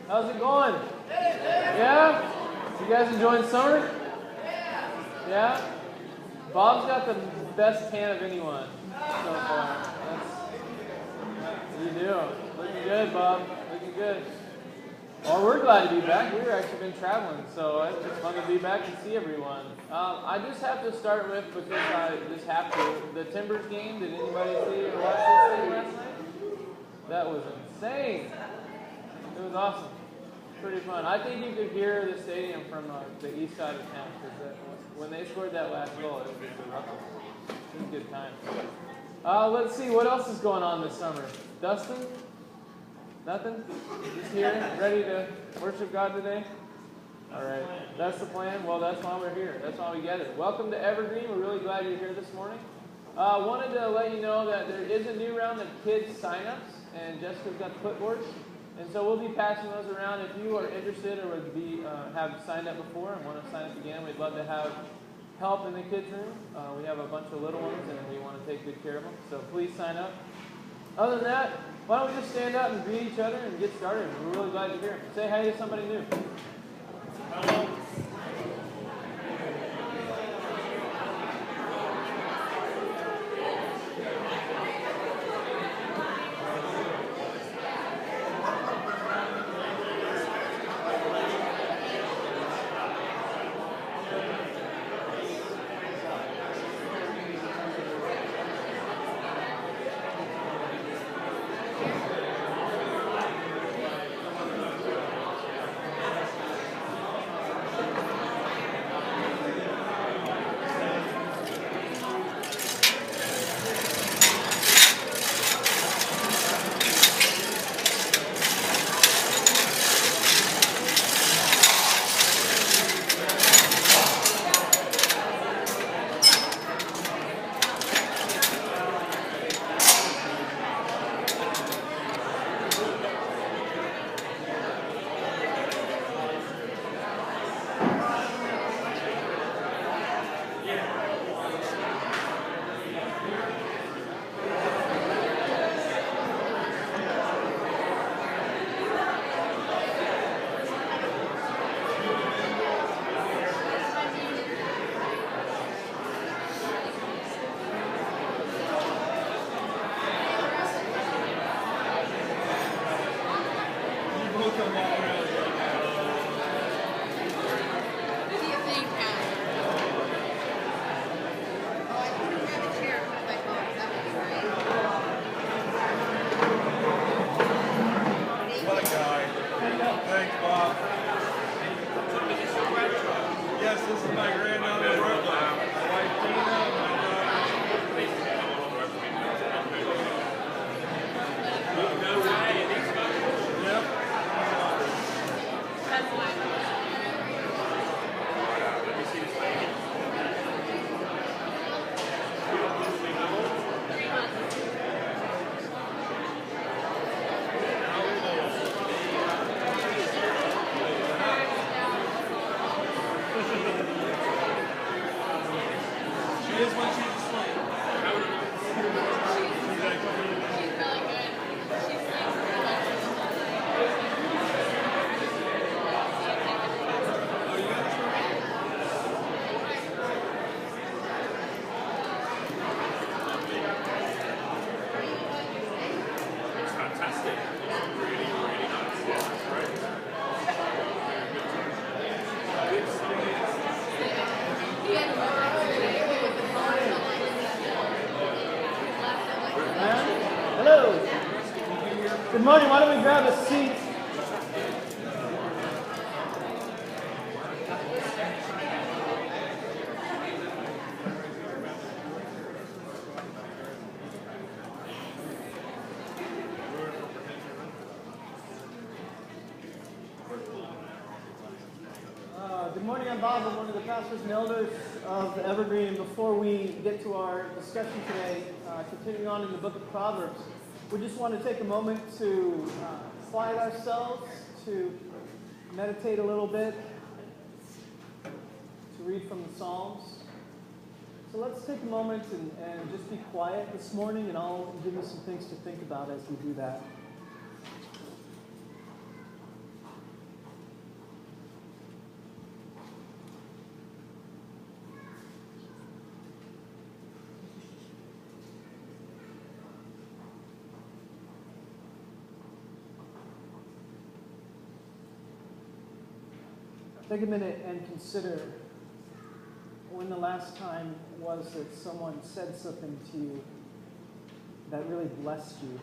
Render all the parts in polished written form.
How's it going? Yeah? You guys enjoying summer? Yeah? Bob's got the best tan of anyone so far. You do. Looking good, Bob. Looking good. Well, we're glad to be back. We've actually been traveling, so it's just fun to be back and see everyone. I just have to start with, because I just have to, the Timbers game. Did anybody see or watch this thing last night? That was insane. It was awesome. Pretty fun. I think you could hear the stadium from the east side of town, because when they scored that last goal, it was a good time. Let's see, what else is going on this summer? Dustin? Nothing? Just here, ready to worship God today? All right, that's the plan. Well, that's why we're here. That's why we gathered. Welcome to Evergreen. We're really glad you're here this morning. Wanted to let you know that there is a new round of kids sign-ups, and Jessica's got the clipboards. And so we'll be passing those around. If you are interested or would have signed up before and want to sign up again, we'd love to have help in the kids' room. We have a bunch of little ones, and we want to take good care of them. So please sign up. Other than that, why don't we just stand up and greet each other and get started? We're really glad you're here. Say hi to somebody new. Hello. Good morning. Why don't we grab a seat? Good morning. I'm Bob. I'm one of the pastors and elders of Evergreen. Before we get to our discussion today, continuing on in the book of Proverbs, we just want to take a moment to quiet ourselves, to meditate a little bit, to read from the Psalms. So let's take a moment and just be quiet this morning, and I'll give you some things to think about as we do that. Take a minute and consider when the last time was that someone said something to you that really blessed you.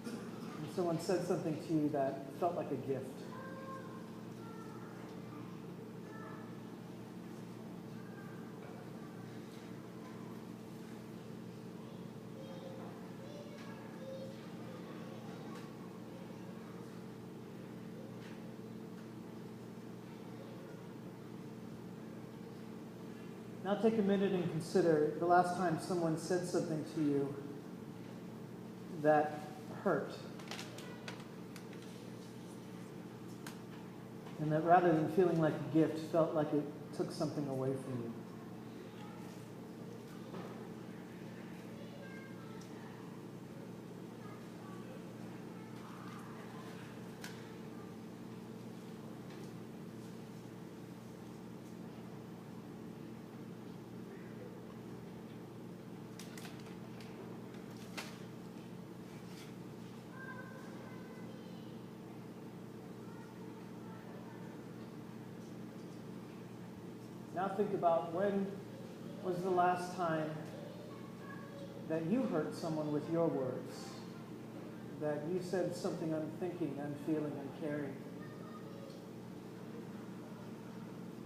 When someone said something to you that felt like a gift. Now take a minute and consider the last time someone said something to you that hurt. And that rather than feeling like a gift, felt like it took something away from you. Now think about when was the last time that you hurt someone with your words, that you said something unthinking, unfeeling, uncaring,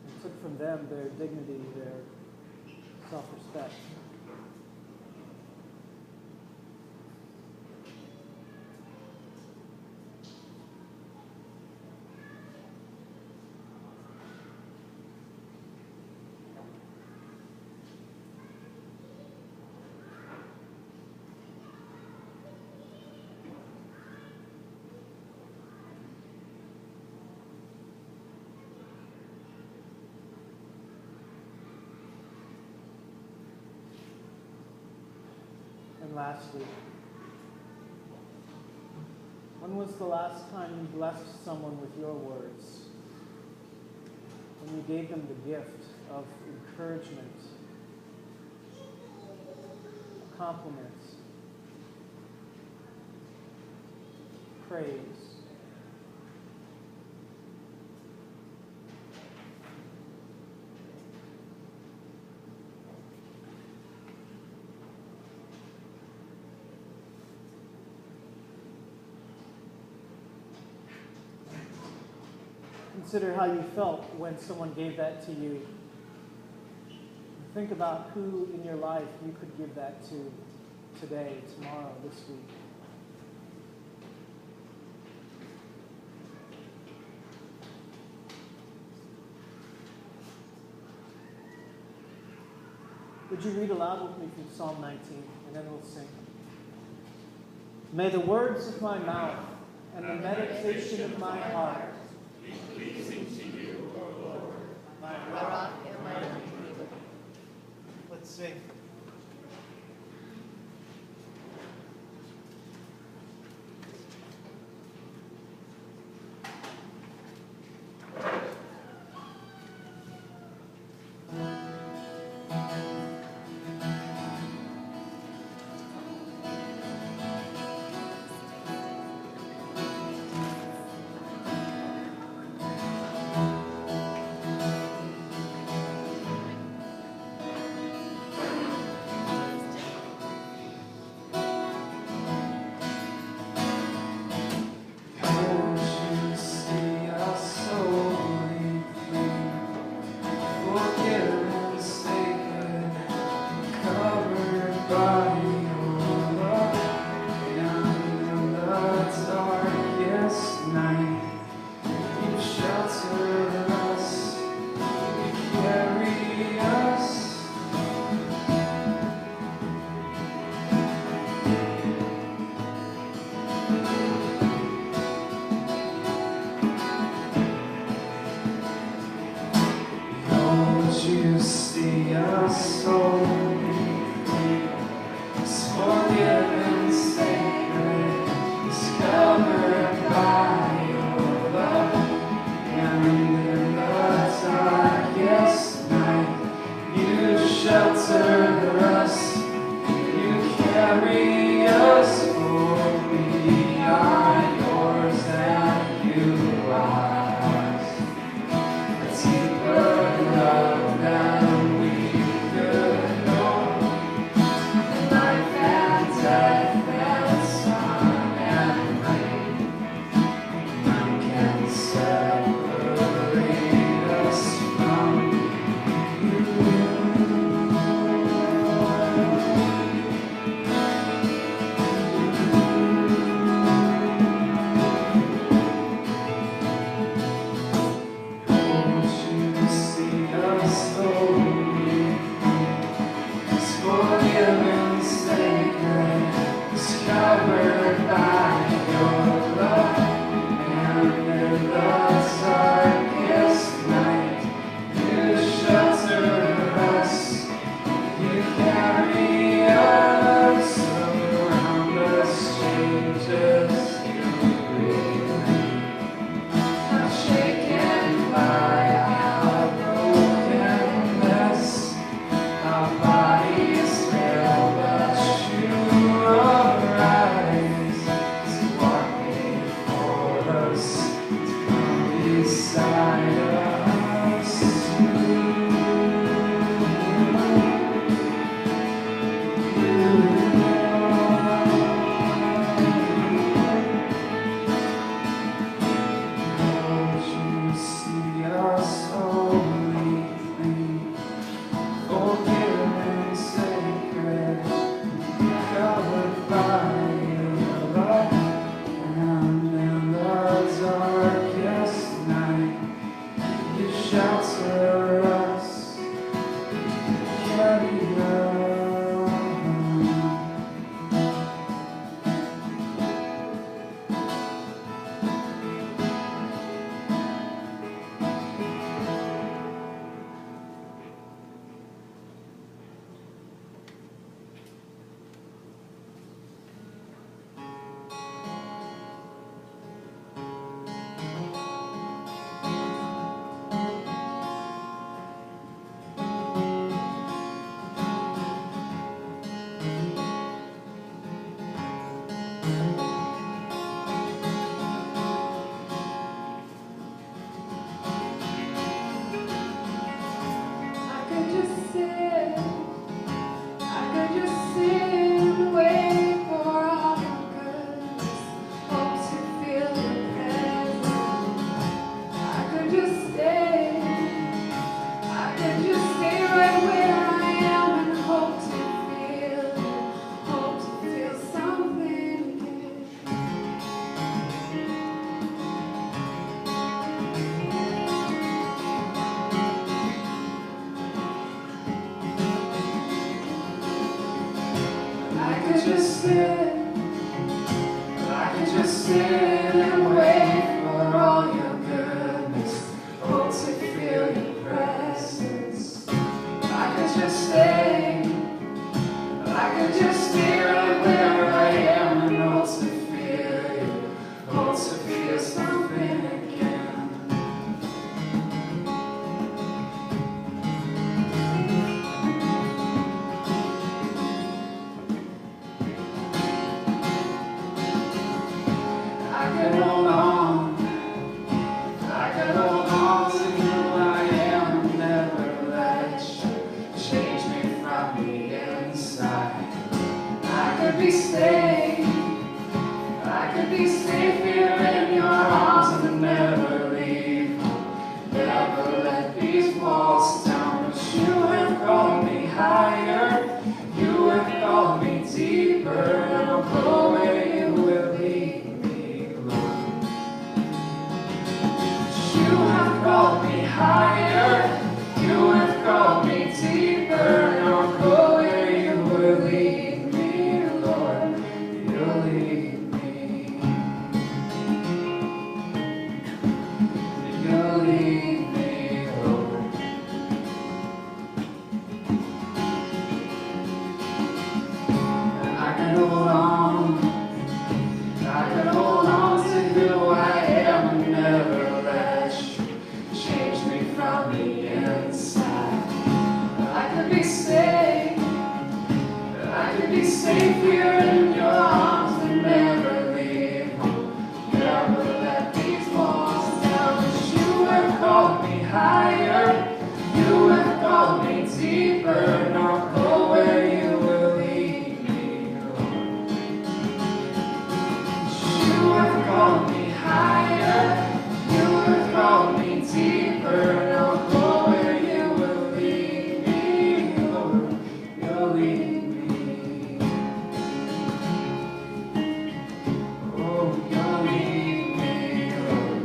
and took from them their dignity, their self-respect. And lastly, when was the last time you blessed someone with your words? When you gave them the gift of encouragement, compliments, praise. Consider how you felt when someone gave that to you. Think about who in your life you could give that to today, tomorrow, this week. Would you read aloud with me from Psalm 19, and then we'll sing. May the words of my mouth and the meditation of my heart pleasing to you, O Lord, my rock and my redeemer. Let's sing. Carry us, for we are yours and could just sit, I could just sit and wait for all your goodness. Hope to feel your presence. I could just stay, I could just stay right where I am and hope to feel you, hope to feel something again. I could hold on, I could hold on to who I am and never let you change me from the inside. I could be safe, I could be safe here in your arms and never leave, never let these walls down. But you have called me higher, you have called me deeper, and I'll go where you will lead me, Lord. You have called me higher, you have called me deeper, and I'll go where you will lead me, Lord. You'll lead me. You'll lead me, Lord. I can hold on, I can hold on to who I am and never let you change me from the inside. I could be safe, I could be safe here in your arms and never leave home, never let these walls down. But you have called me higher, you have called me deeper, and I'll go where you will lead me, Lord. You have called me higher, you have called me deeper, and I'll go where you will lead me, Lord. You'll lead me. Oh, you'll lead me, Lord.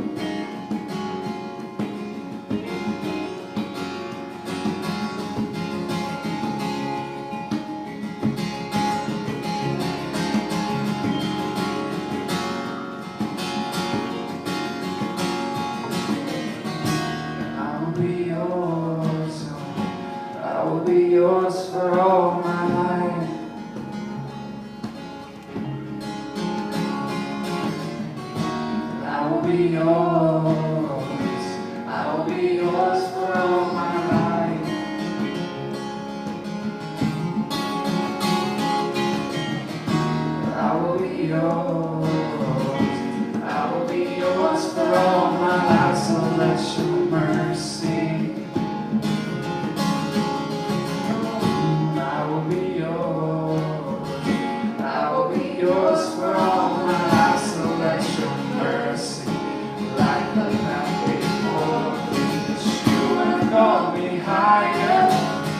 I will be yours, I will be yours for all my life. I will be yours, I will be yours for all my life. I will be yours, I will be yours for all my life, so let your mercy. I will be yours, I will be yours for all my life, so let your mercy light the path before me. 'Cause you have called me higher,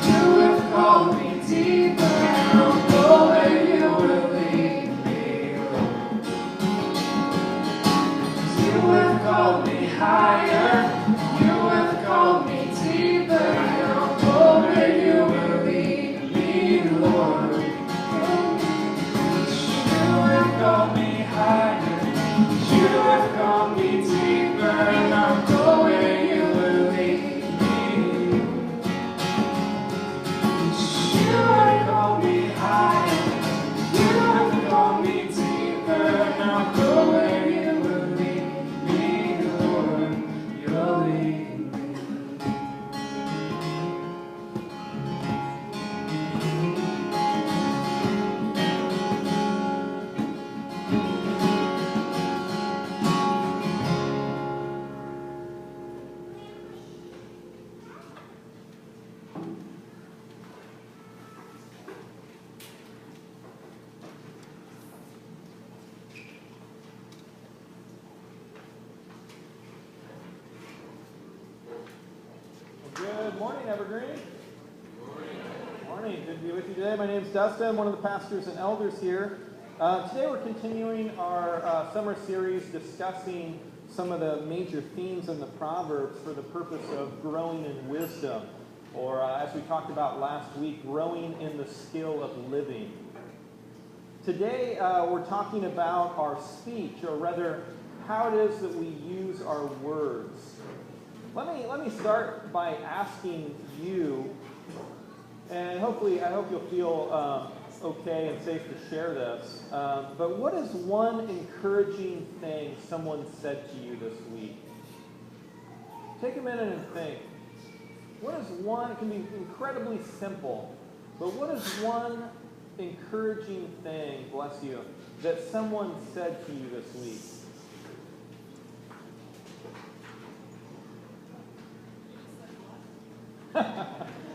you have called me deeper, and I'll go where you will lead me, Lord. 'Cause you have called me higher, you have called me deeper, and I'll go where you will lead me, Lord. You have called me higher, you have called me deeper, and I'll go where you will lead me. You have called me higher, you have called me deeper, and I'll go where you will lead me, Lord. You'll lead me. Good morning, Evergreen. Morning. Good to be with you today. My name is Dustin. I'm one of the pastors and elders here. Today we're continuing our summer series discussing some of the major themes in the Proverbs for the purpose of growing in wisdom, or as we talked about last week, growing in the skill of living. Today, we're talking about our speech, or rather, how it is that we use our words. Let me start by asking you, and hopefully, I hope you'll feel okay and safe to share this. But what is one encouraging thing someone said to you this week? Take a minute and think. What is one? It can be incredibly simple, but what is one encouraging thing, bless you, that someone said to you this week?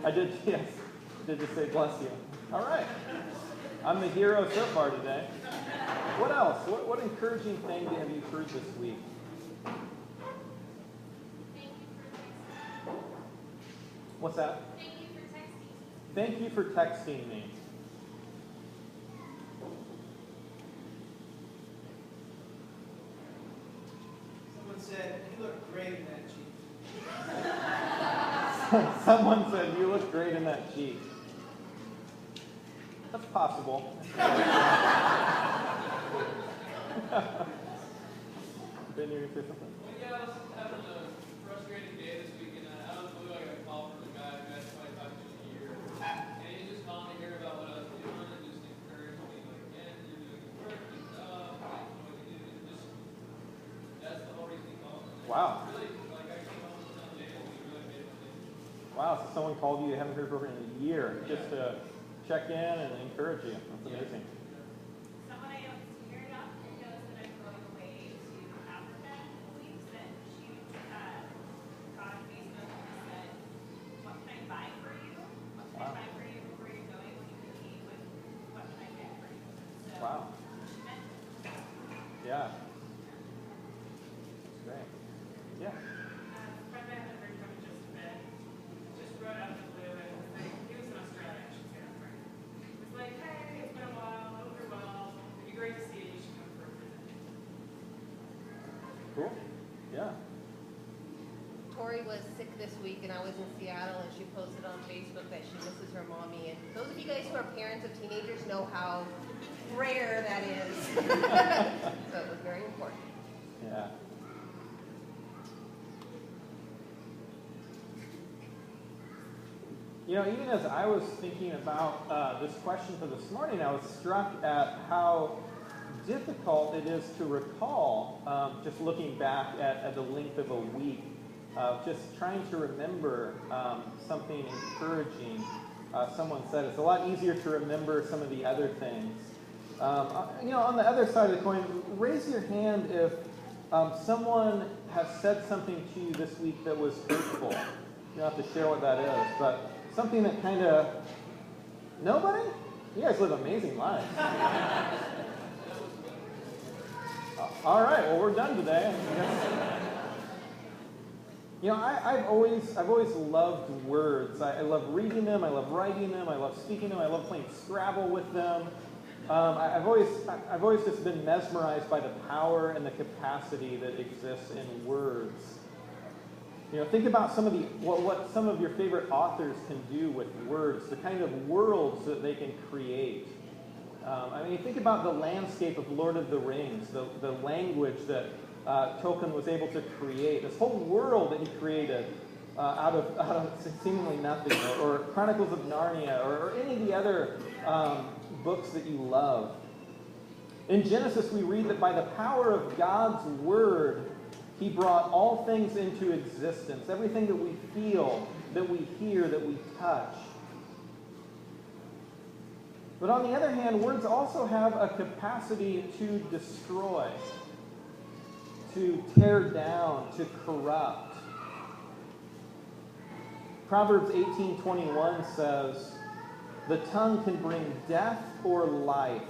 I did, yes. Did just say bless you. All right. I'm the hero so far today. What else? What encouraging thing have you heard this week? What's that? Thank you for texting me. Someone said, "You look great in that jeep." Someone said, you look great in that Jeep. That's possible. Ben, you going to say something? Yeah, I was having a frustrating day this week, and out of the blue, I got a call from a guy who I'd probably talked to in a year. And he just called me to hear about what I was doing and just encouraged me, like, man, you're doing good work, keep it up, like, what you do. Just, that's the whole reason he called me. Wow. Really, like, I came home with some days, and he really made my day. Wow, so someone called you, you haven't heard from in a year, just to check in and encourage you. That's amazing. Someone I know is married off and knows that I'm going away to Africa in a week, that she got on Facebook and said, "What can I buy for you? What can I buy for you before you're going? When you leave, what can I get for you?" So, Wow. she meant Yeah. That's great. Yeah. A friend I haven't heard from just wrote out the blue and was like, he was in Australia, I should say that right. It was like, hey, it's been a while, hope you're well. It'd be great to see you, you should come for a visit. Cool. Yeah. Tori was sick this week, and I was in Seattle, and she posted on Facebook that she misses her mommy. And those of you guys who are parents of teenagers know how rare that is. So it was very important. Yeah. You know, even as I was thinking about this question for this morning, I was struck at how difficult it is to recall, just looking back at the length of a week, just trying to remember something encouraging someone said. It's a lot easier to remember some of the other things. You know, on the other side of the coin, raise your hand if someone has said something to you this week that was hurtful. You don't have to share what that is, but something that kind of, nobody? You guys live amazing lives. All right, well, we're done today. You know, I've always loved words. I love reading them. I love writing them. I love speaking them. I love playing Scrabble with them. I've always just been mesmerized by the power and the capacity that exists in words. You know, think about some of what some of your favorite authors can do with words, the kind of worlds that they can create. I mean, think about the landscape of Lord of the Rings, the language that Tolkien was able to create, this whole world that he created out of seemingly nothing, or Chronicles of Narnia, or any of the other books that you love. In Genesis, we read that by the power of God's word, he brought all things into existence, everything that we feel, that we hear, that we touch. But on the other hand, words also have a capacity to destroy, to tear down, to corrupt. Proverbs 18:21 says, "The tongue can bring death or life.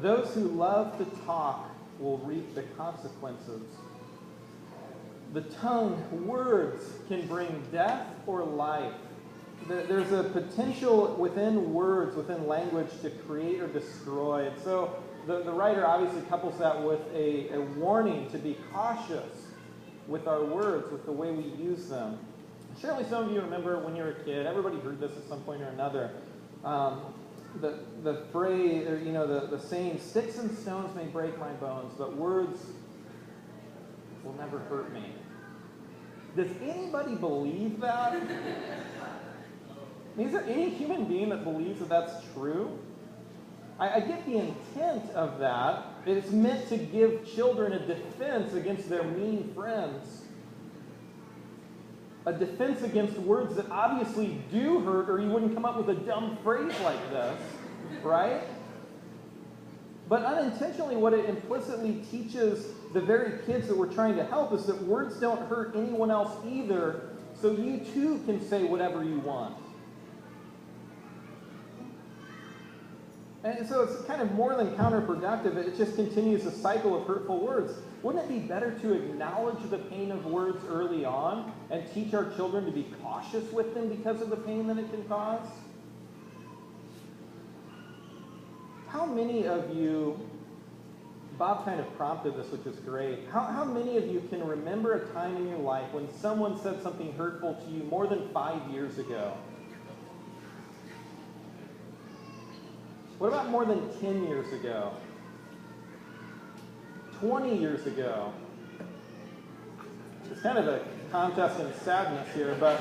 Those who love to talk will reap the consequences." The tongue, words, can bring death or life. There's a potential within words, within language, to create or destroy. And so the writer obviously couples that with a warning to be cautious with our words, with the way we use them. Surely some of you remember when you were a kid, everybody heard this at some point or another. the phrase, or the saying, sticks and stones may break my bones, but words will never hurt me. Does anybody believe that? I mean, is there any human being that believes that that's true? I get the intent of that. It's meant to give children a defense against their mean friends. A defense against words that obviously do hurt, or you wouldn't come up with a dumb phrase like this, right? But unintentionally, what it implicitly teaches the very kids that we're trying to help is that words don't hurt anyone else either, so you too can say whatever you want. And so it's kind of more than counterproductive. It just continues a cycle of hurtful words. Wouldn't it be better to acknowledge the pain of words early on and teach our children to be cautious with them because of the pain that it can cause? How many of you, Bob kind of prompted this, which is great. How many of you can remember a time in your life when someone said something hurtful to you more than 5 years ago? What about more than 10 years ago? 20 years ago? It's kind of a contest in sadness here, but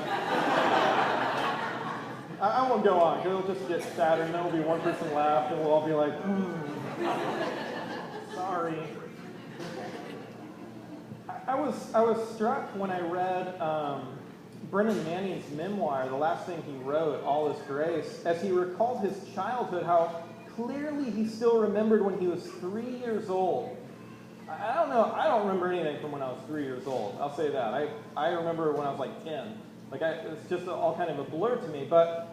I won't go on, because it'll just get sadder, and then there'll be one person left, and we'll all be like, sorry. I was struck when I read Brennan Manning's memoir, the last thing he wrote, All Is Grace, as he recalled his childhood, how clearly he still remembered when he was 3 years old. I don't know, I don't remember anything from when I was 3 years old, I'll say that. I remember when I was like 10. It's just all kind of a blur to me, but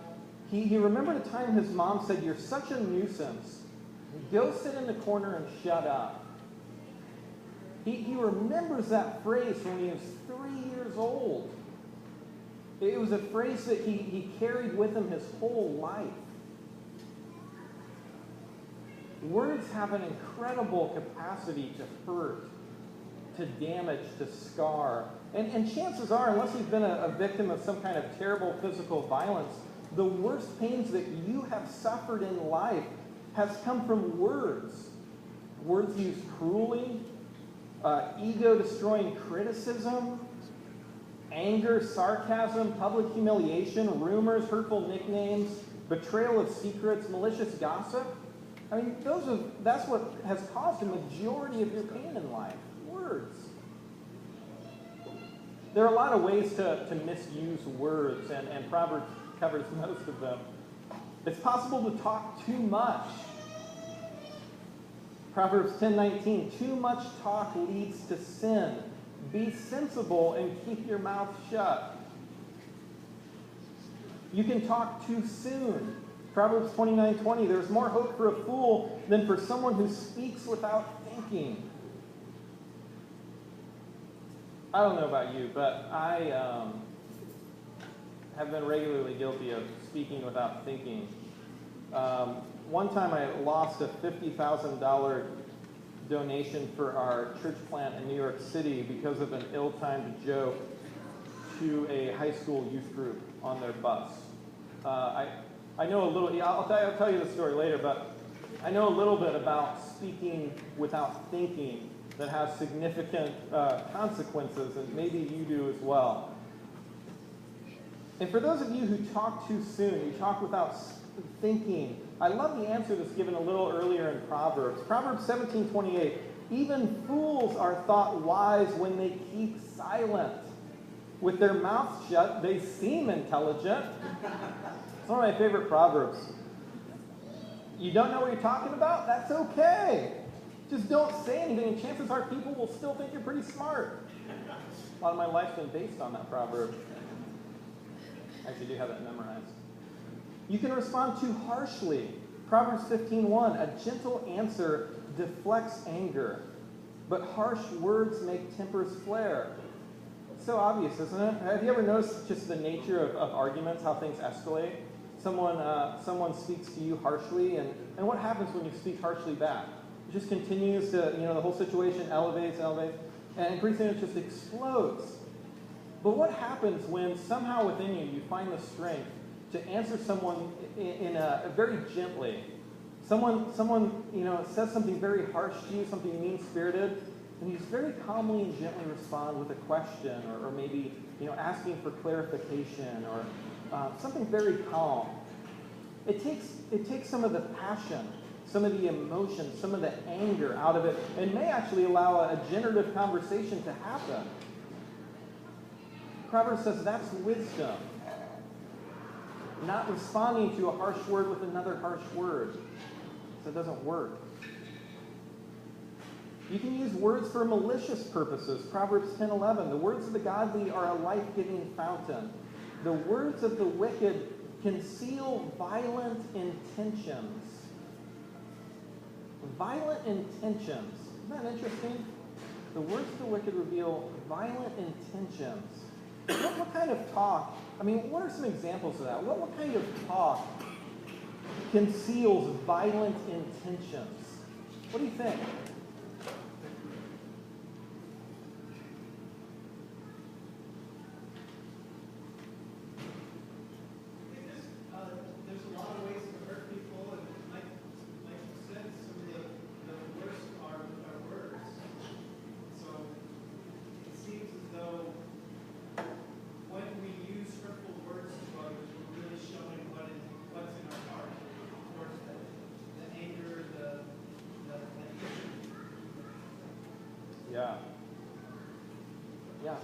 he remembered a time his mom said, "You're such a nuisance. Go sit in the corner and shut up." He remembers that phrase from when he was 3 years old. It was a phrase that he carried with him his whole life. Words have an incredible capacity to hurt, to damage, to scar. And chances are, unless you've been a victim of some kind of terrible physical violence, the worst pains that you have suffered in life has come from words. Words used cruelly, ego-destroying criticism, anger, sarcasm, public humiliation, rumors, hurtful nicknames, betrayal of secrets, malicious gossip. I mean, that's what has caused the majority of your pain in life. Words. There are a lot of ways to misuse words, and Proverbs covers most of them. It's possible to talk too much. Proverbs 10:19, too much talk leads to sin. Be sensible and keep your mouth shut. You can talk too soon. Proverbs 29:20, there's more hope for a fool than for someone who speaks without thinking. I don't know about you, but I have been regularly guilty of speaking without thinking. One time I lost a $50,000 donation for our church plant in New York City because of an ill-timed joke to a high school youth group on their bus. I know a little, I'll tell you the story later, but I know a little bit about speaking without thinking that has significant consequences, and maybe you do as well. And for those of you who talk too soon, you talk without thinking, I love the answer that's given a little earlier in Proverbs. Proverbs 17:28, even fools are thought wise when they keep silent. With their mouths shut, they seem intelligent. It's one of my favorite Proverbs. You don't know what you're talking about? That's okay. Just don't say anything, and chances are people will still think you're pretty smart. A lot of my life's been based on that proverb. I actually do have it memorized. You can respond too harshly. Proverbs 15:1, a gentle answer deflects anger, but harsh words make tempers flare. It's so obvious, isn't it? Have you ever noticed just the nature of arguments, how things escalate? Someone speaks to you harshly, and what happens when you speak harshly back? It just continues to, the whole situation elevates, and pretty soon it just explodes. But what happens when somehow within you find the strength to answer someone in a very gently. Someone says something very harsh to you, something mean-spirited, and you just very calmly and gently respond with a question, or maybe asking for clarification, or something very calm. It takes some of the passion, some of the emotion, some of the anger out of it, and may actually allow a generative conversation to happen. Proverbs says that's wisdom. Not responding to a harsh word with another harsh word. So it doesn't work. You can use words for malicious purposes. Proverbs 10:11. The words of the godly are a life-giving fountain. The words of the wicked conceal violent intentions. Violent intentions. Isn't that interesting? The words of the wicked reveal violent intentions. What kind of talk? I mean, what are some examples of that? What kind of talk conceals violent intentions? What do you think? There's a lot of ways to hurt people, and like you said, some of the worst are words. So it seems as though when we use hurtful words to others, we're really showing what's in our heart towards the anger, the hatred. Yeah. Yeah.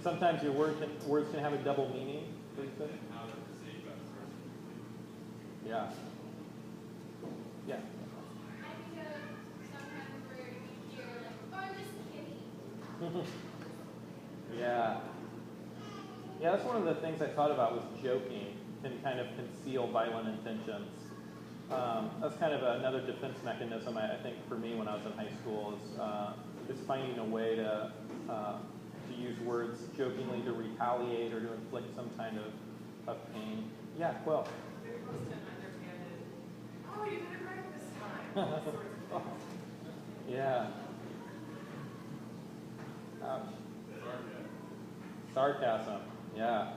Sometimes your words can have a double meaning. Yeah. Yeah. I think of sometimes where you hear like, oh, I'm just kidding. Yeah. Yeah, that's one of the things I thought about was joking can kind of conceal violent intentions. That's kind of another defense mechanism, I think, for me when I was in high school is finding a way to use words jokingly to retaliate or to inflict some kind of pain. Yeah, Quill. They're supposed to understand it. Oh, you did it right this time. All sorts of things. Yeah. Ouch. Sarcasm. Yeah.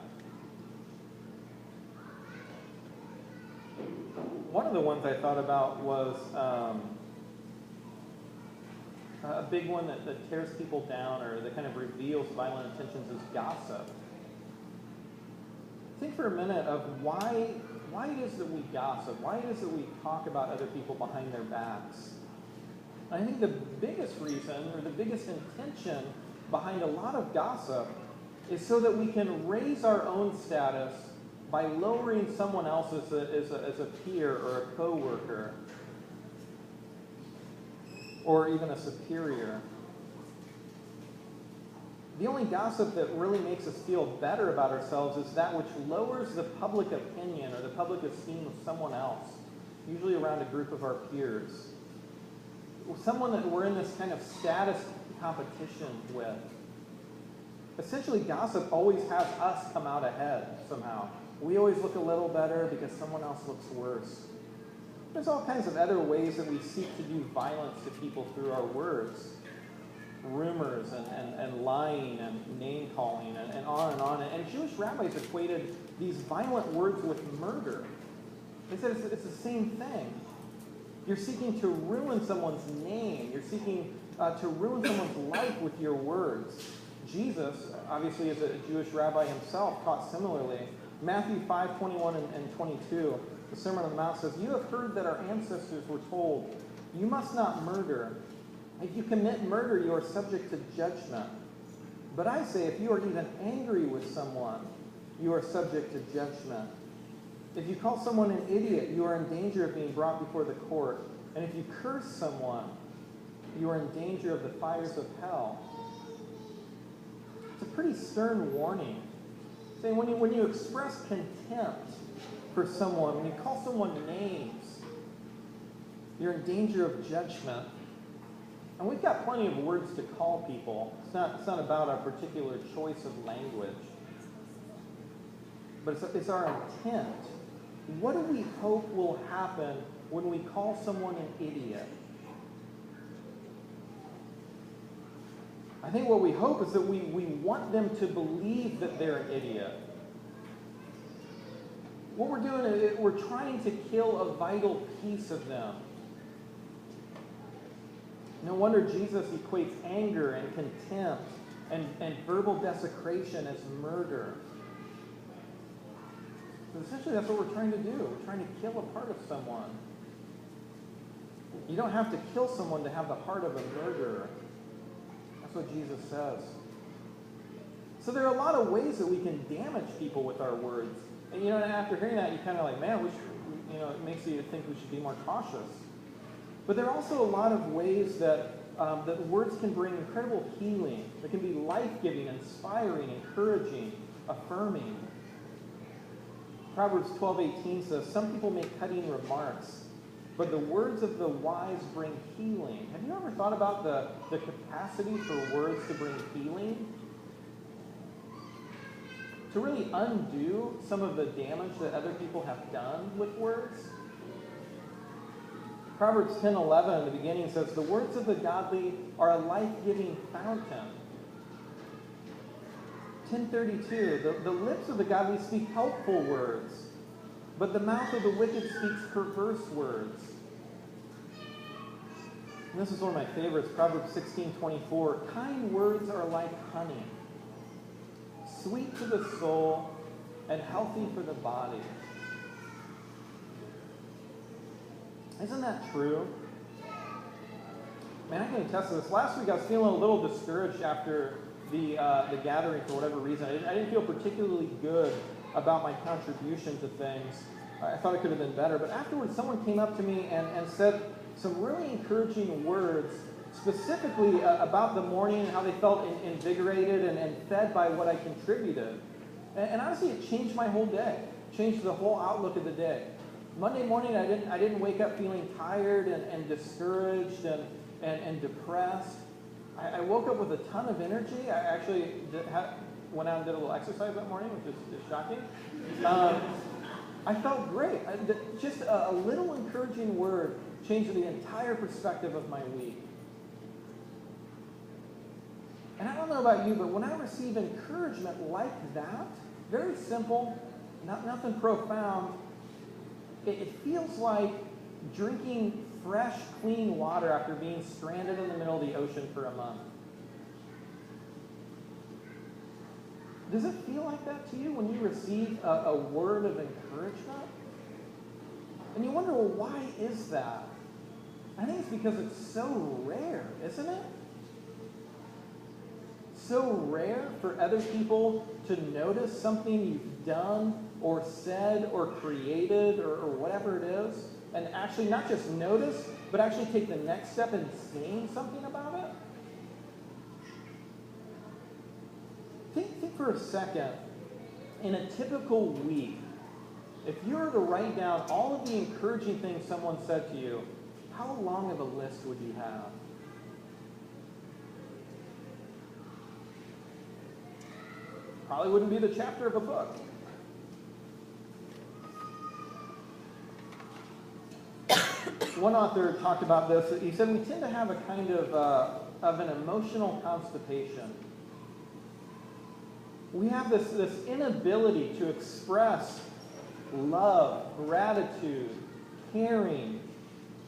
One of the ones I thought about was a big one that tears people down or that kind of reveals violent intentions is gossip. Think for a minute of why it is that we gossip, why it is that we talk about other people behind their backs. I think the biggest reason or the biggest intention behind a lot of gossip is so that we can raise our own status by lowering someone else as a peer or a coworker or even a superior. The only gossip that really makes us feel better about ourselves is that which lowers the public opinion or the public esteem of someone else, usually around a group of our peers. Someone that we're in this kind of status competition with. Essentially, gossip always has us come out ahead somehow. We always look a little better because someone else looks worse. There's all kinds of other ways that we seek to do violence to people through our words. Rumors and lying and name-calling and on and on. And Jewish rabbis equated these violent words with murder. They said it's the same thing. You're seeking to ruin someone's name. You're seeking to ruin someone's life with your words. Jesus, obviously as a Jewish rabbi himself, taught similarly. Matthew 5:21 and 22, the Sermon on the Mount says, "You have heard that our ancestors were told, 'You must not murder. If you commit murder, you are subject to judgment.' But I say, if you are even angry with someone, you are subject to judgment. If you call someone an idiot, you are in danger of being brought before the court. And if you curse someone, you are in danger of the fires of hell." It's a pretty stern warning. Saying when you express contempt for someone, when you call someone names, you're in danger of judgment. And we've got plenty of words to call people. It's not about our particular choice of language. But it's our intent. What do we hope will happen when we call someone an idiot? I think what we hope is that we want them to believe that they're an idiot. What we're doing is we're trying to kill a vital piece of them. No wonder Jesus equates anger and contempt and verbal desecration as murder. So essentially, that's what we're trying to do. We're trying to kill a part of someone. You don't have to kill someone to have the heart of a murderer. That's what Jesus says. So there are a lot of ways that we can damage people with our words. And after hearing that, you kind of like, man, it makes you think we should be more cautious. But there are also a lot of ways that that words can bring incredible healing. They can be life-giving, inspiring, encouraging, affirming. Proverbs 12:18 says, some people make cutting remarks, but the words of the wise bring healing. Have you ever thought about the capacity for words to bring healing? To really undo some of the damage that other people have done with words? Proverbs 10:11 in the beginning says, the words of the godly are a life-giving fountain. 10:32, the lips of the godly speak helpful words, but the mouth of the wicked speaks perverse words. And this is one of my favorites, Proverbs 16:24. Kind words are like honey, sweet to the soul and healthy for the body. Isn't that true? Man, I can attest to this. Last week I was feeling a little discouraged after the gathering for whatever reason. I didn't feel particularly good about my contribution to things. I thought it could have been better. But afterwards, someone came up to me and said some really encouraging words, specifically about the morning and how they felt invigorated and fed by what I contributed. And honestly, it changed my whole day. Changed the whole outlook of the day. Monday morning, I didn't wake up feeling tired and discouraged and depressed. I woke up with a ton of energy. I actually went out and did a little exercise that morning, which is shocking. I felt great. Just a little encouraging word changed the entire perspective of my week. And I don't know about you, but when I receive encouragement like that, very simple, nothing profound, it feels like drinking fresh, clean water after being stranded in the middle of the ocean for a month. Does it feel like that to you when you receive a word of encouragement? And you wonder, well, why is that? I think it's because it's so rare, isn't it? So rare for other people to notice something you've done or said or created or whatever it is, and actually not just notice, but actually take the next step in saying something about it. Think for a second, in a typical week, if you were to write down all of the encouraging things someone said to you, how long of a list would you have? Probably wouldn't be the chapter of a book. One author talked about this. He said we tend to have a kind of an emotional constipation. We have this inability to express love, gratitude, caring,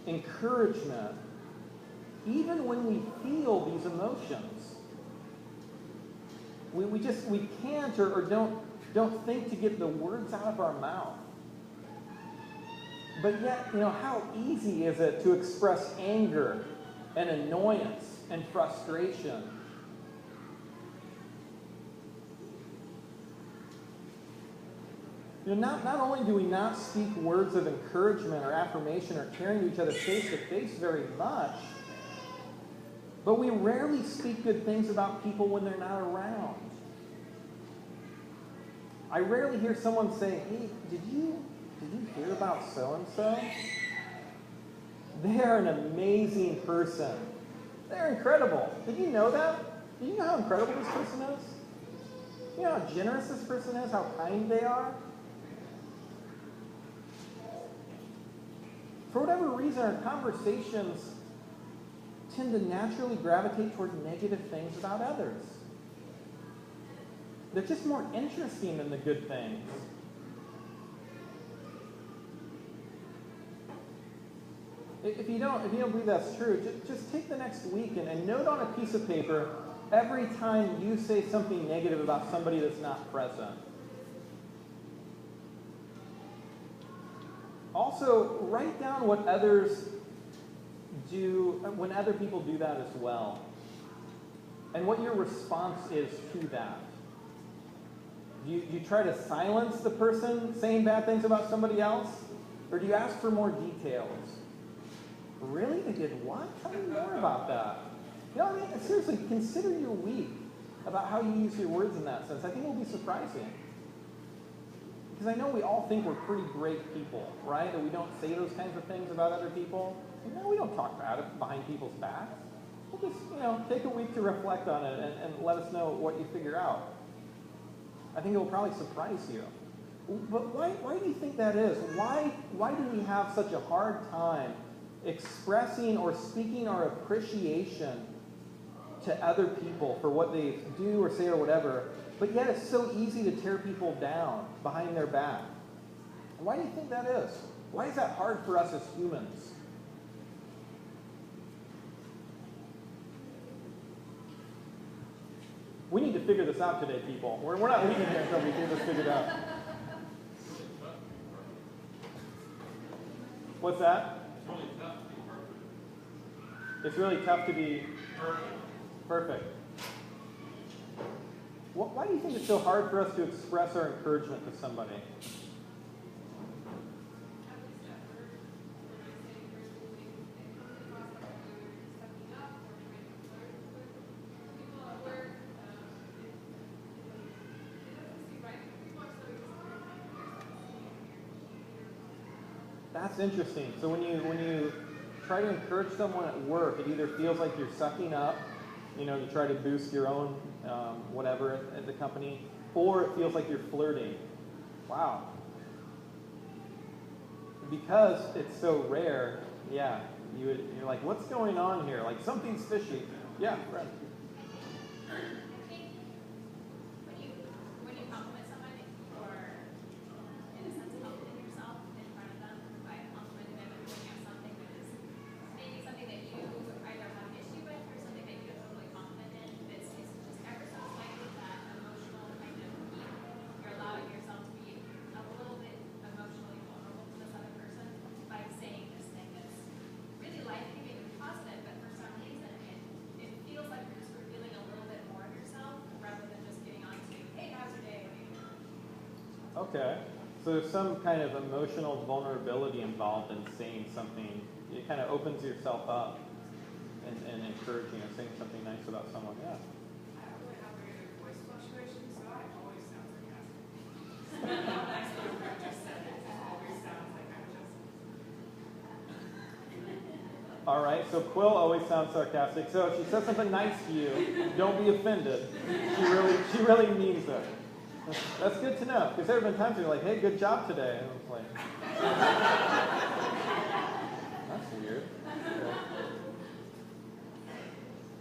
encouragement, even when we feel these emotions. We can't or don't think to get the words out of our mouth. But yet, how easy is it to express anger and annoyance and frustration? Not only do we not speak words of encouragement or affirmation or caring to each other face to face very much, but we rarely speak good things about people when they're not around. I rarely hear someone say, hey, did you hear about so-and-so? They're an amazing person. They're incredible. Did you know that? Do you know how incredible this person is? You know how generous this person is, how kind they are? For whatever reason, our conversations tend to naturally gravitate toward negative things about others. They're just more interesting than the good things. If you don't believe that's true, just take the next week and note on a piece of paper every time you say something negative about somebody that's not present. Also, write down what others do when other people do that as well, and what your response is to that. Do you try to silence the person saying bad things about somebody else, or do you ask for more details? Really? They did what? Tell me more about that. You know, I mean, seriously, consider your week about how you use your words in that sense. I think it will be surprising. Because I know we all think we're pretty great people, right? That we don't say those kinds of things about other people. No, we don't talk bad behind people's backs. We'll just, take a week to reflect on it and let us know what you figure out. I think it will probably surprise you. But why do you think that is? Why do we have such a hard time expressing or speaking our appreciation to other people for what they do or say or whatever, but yet it's so easy to tear people down behind their back? Why do you think that is? Why is that hard for us as humans? We need to figure this out today, people. We're not leaving here until we get this figured out. What's that? It's really tough to be perfect. Why do you think it's so hard for us to express our encouragement to somebody? That's interesting. So when you try to encourage someone at work, it either feels like you're sucking up, you try to boost your own whatever at the company, or it feels like you're flirting. Wow. Because it's so rare, yeah, you're like, what's going on here? Like, something's fishy. Yeah, right. When you compliment somebody, or in a sense complimenting yourself in front of them by complimenting them and pointing out something that is maybe something that you either have an issue with or something that you don't totally confident in, it's just ever so slightly that emotional kind of heat. You're allowing yourself to be a little bit emotionally vulnerable to this other person by saying this thing that's really life-giving and positive, but for some reason it feels like you're just revealing a little bit more of yourself rather than just getting on to, hey, how's your day? What are you doing? Okay. So there's some kind of emotional vulnerability involved in saying something. It kind of opens yourself up and encouraging or saying something nice about someone. Yeah. I don't really have very good voice fluctuations, so I always sound sarcastic. Next to what I just said, it always sounds like I'm just. All right, so Quill always sounds sarcastic. So if she says something nice to you, don't be offended. She really means it. That's good to know, because there have been times where you're like, hey, good job today. And it's like, that's weird. Okay.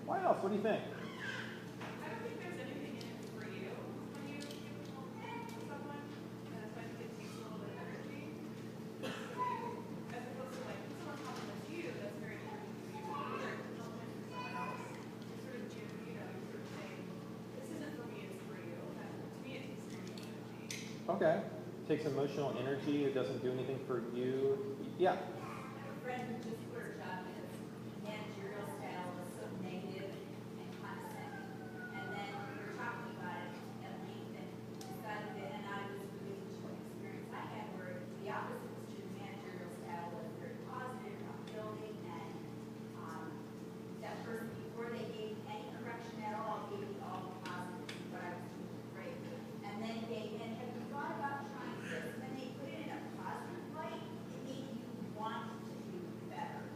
What else? What do you think? I don't think there's anything in it for you when you give a compliment to someone. That's why I think it takes a little bit of energy. As opposed to like, when someone compliments you, that's very encouraging for you. When you're complimenting for someone else, you're sort of, you're sort of saying, this isn't for me, it's for you. And to me, it takes very much energy. Okay. Takes emotional energy. It doesn't do anything for you. Yeah. A friend who just quit her job because managerial style was so negative and condescending. And then we were talking about it at length and decided that, and I was really enjoying the experience I had where the opposite was true. Managerial style was very positive, upbuilding, and that person, before they gave any correction at all, gave me all the positives and what I was doing was great. And then and have you thought about trying this? When they put it in a positive light, it made you want to do better.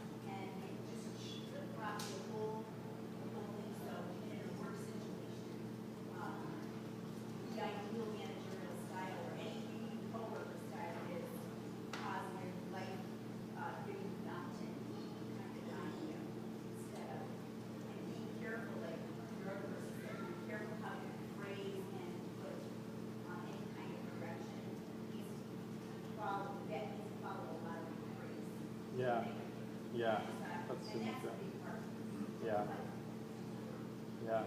Yeah, that's super true. Yeah. Yeah.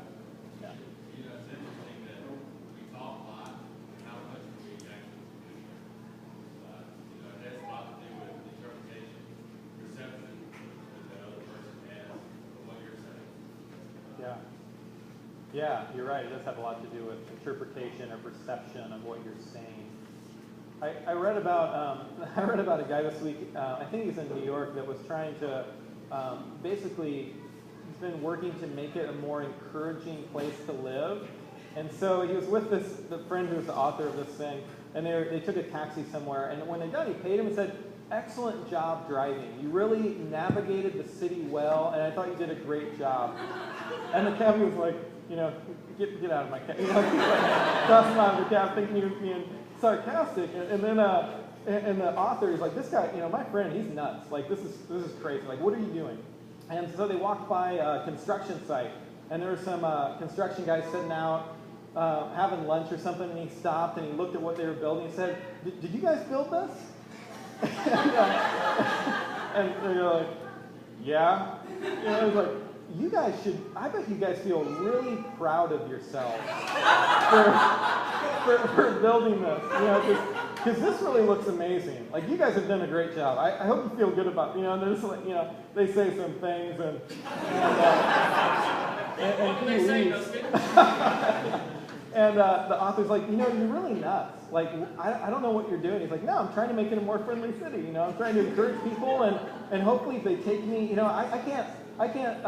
Yeah. You know, it's interesting that we talk a lot, and how much we actually do. You know, it has a lot to do with interpretation, perception that the other person has of what you're saying. Yeah. Yeah, you're right. It does have a lot to do with interpretation or perception of what you're saying. I read about a guy this week. I think he's in New York that was trying to basically he's been working to make it a more encouraging place to live. And so he was with the friend who's the author of this thing, and they took a taxi somewhere. And when they got, he paid him and said, "Excellent job driving. You really navigated the city well, and I thought you did a great job." And the cabbie was like, get out of my cab. Tossed him out of the cab, thinking he was being sarcastic. And then and the author is like, "This guy, my friend, he's nuts. Like, this is crazy. Like, what are you doing?" And so they walked by a construction site, and there were some construction guys sitting out having lunch or something, and he stopped and he looked at what they were building and said, "Did you guys build this?" And they're like, "Yeah." It was like, I bet you guys feel really proud of yourselves for building this, because this really looks amazing. Like, you guys have done a great job. I hope you feel good about, and they're just like, they say some things and he leaves. And the author's like, you're really nuts. Like, I don't know what you're doing. He's like, "No, I'm trying to make it a more friendly city. I'm trying to encourage people, and hopefully if they take me, I can't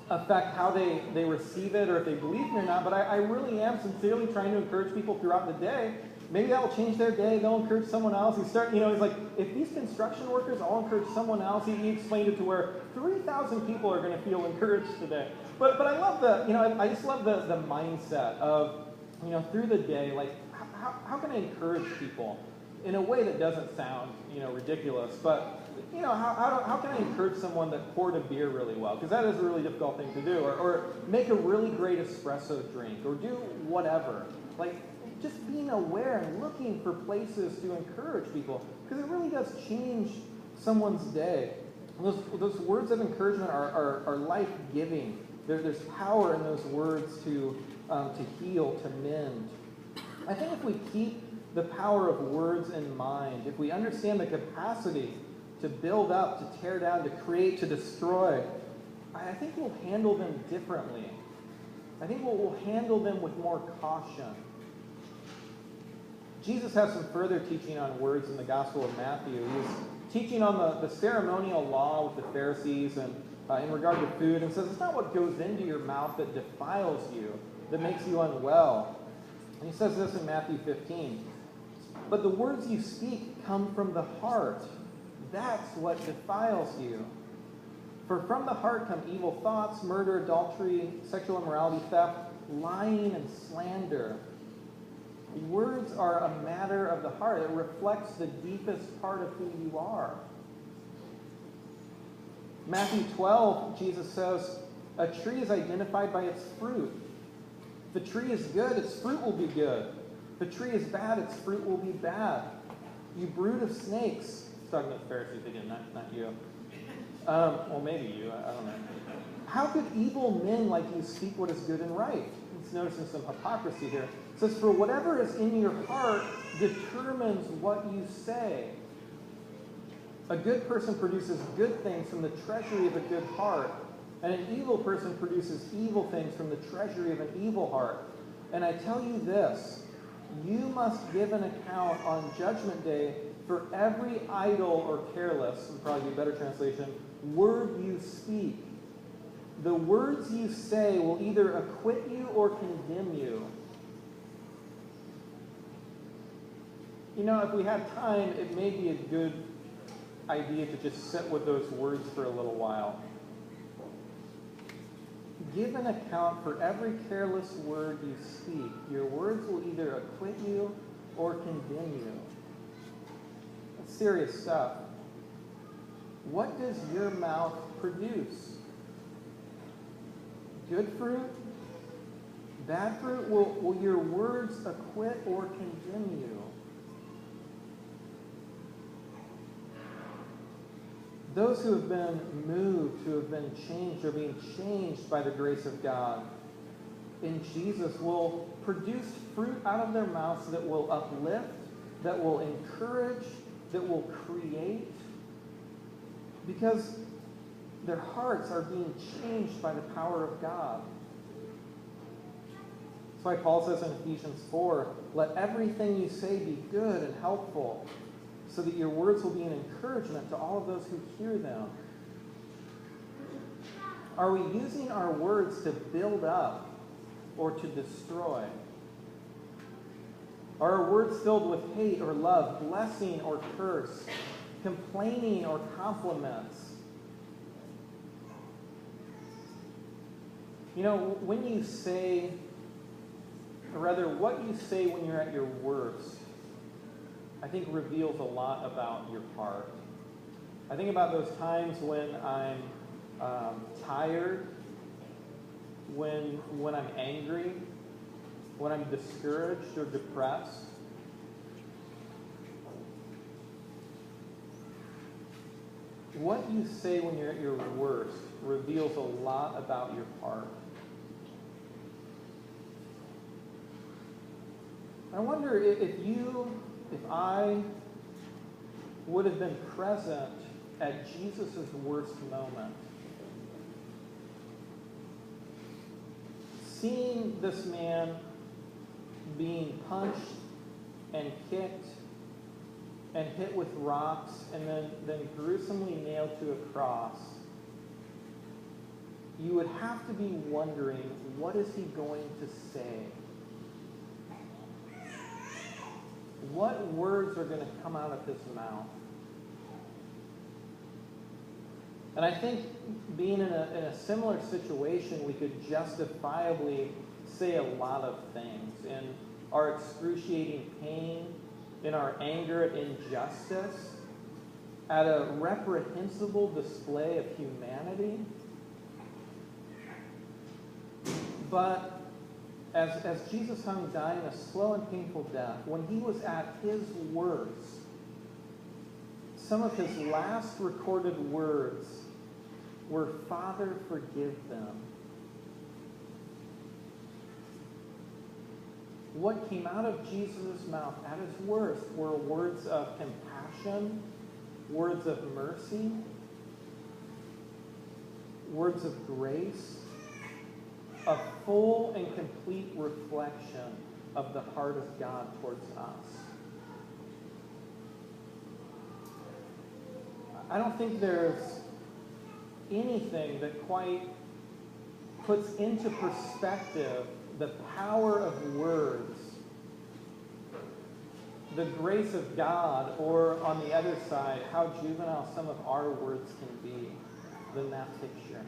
affect how they receive it or if they believe me or not, but I really am sincerely trying to encourage people throughout the day. Maybe that will change their day. They'll encourage someone else." He's like, if these construction workers all encourage someone else, he explained it to where 3,000 people are going to feel encouraged today. But I love I just love the mindset of, through the day, like, how can I encourage people in a way that doesn't sound, ridiculous, but, how can I encourage someone that poured a beer really well? Because that is a really difficult thing to do. Or make a really great espresso drink, or do whatever. Like, just being aware and looking for places to encourage people, because it really does change someone's day. Those words of encouragement are life-giving. There's power in those words to heal, to mend. I think if we keep the power of words in mind, if we understand the capacity to build up, to tear down, to create, to destroy, I think we'll handle them differently. I think we'll handle them with more caution. Jesus has some further teaching on words in the Gospel of Matthew. He's teaching on the ceremonial law with the Pharisees and in regard to food, and says it's not what goes into your mouth that defiles you, that makes you unwell. And he says this in Matthew 15. "But the words you speak come from the heart. That's what defiles you. For from the heart come evil thoughts, murder, adultery, sexual immorality, theft, lying, and slander." Words are a matter of the heart. It reflects the deepest part of who you are. Matthew 12, Jesus says, "A tree is identified by its fruit. If the tree is good, its fruit will be good. If the tree is bad, its fruit will be bad. You brood of snakes." He's talking about the Pharisees again, not you. Well, maybe you. I don't know. "How could evil men like you speak what is good and right?" He's noticing some hypocrisy here. It says, "For whatever is in your heart determines what you say. A good person produces good things from the treasury of a good heart, and an evil person produces evil things from the treasury of an evil heart. And I tell you this, you must give an account on Judgment Day for every idle or careless," would probably be a better translation, "word you speak. The words you say will either acquit you or condemn you." If we had time, it may be a good idea to just sit with those words for a little while. Give an account for every careless word you speak. Your words will either acquit you or condemn you. That's serious stuff. What does your mouth produce? Good fruit? Bad fruit? Will your words acquit or condemn you? Those who have been moved, who have been changed, are being changed by the grace of God in Jesus will produce fruit out of their mouths that will uplift, that will encourage, that will create, because their hearts are being changed by the power of God. That's why Paul says in Ephesians 4, let everything you say be good and helpful, so that your words will be an encouragement to all of those who hear them. Are we using our words to build up or to destroy? Are our words filled with hate or love, blessing or curse, complaining or compliments? You know, when you say, or rather, what you say when you're at your worst, I think reveals a lot about your heart. I think about those times when I'm tired, when I'm angry, when I'm discouraged or depressed. What you say when you're at your worst reveals a lot about your heart. I wonder if I would have been present at Jesus' worst moment, seeing this man being punched and kicked and hit with rocks and then gruesomely nailed to a cross, you would have to be wondering, what is he going to say? What words are going to come out of his mouth? And I think being in a similar situation, we could justifiably say a lot of things. In our excruciating pain, in our anger at injustice, at a reprehensible display of humanity. But as Jesus hung dying a slow and painful death, when he was at his worst, some of his last recorded words were, Father, forgive them. What came out of Jesus' mouth at his worst were words of compassion, words of mercy, words of grace, a full and complete reflection of the heart of God towards us. I don't think there's anything that quite puts into perspective the power of words, the grace of God, or on the other side, how juvenile some of our words can be, than that picture.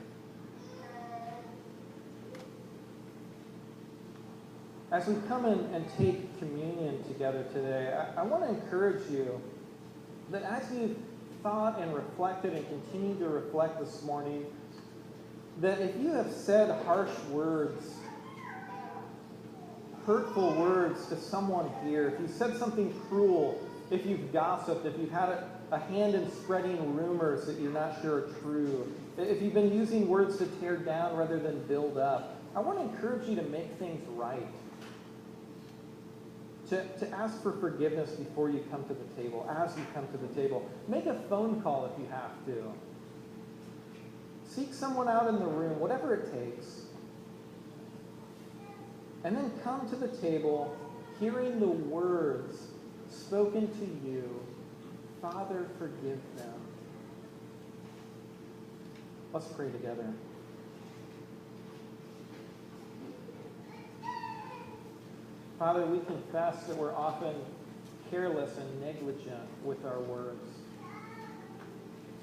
As we come in and take communion together today, I want to encourage you that as you've thought and reflected and continue to reflect this morning, that if you have said harsh words, hurtful words to someone here, if you said something cruel, if you've gossiped, if you've had a hand in spreading rumors that you're not sure are true, if you've been using words to tear down rather than build up, I want to encourage you to make things right. To ask for forgiveness before you come to the table, as you come to the table. Make a phone call if you have to. Seek someone out in the room, whatever it takes. And then come to the table, hearing the words spoken to you, Father, forgive them. Let's pray together. Father, we confess that we're often careless and negligent with our words.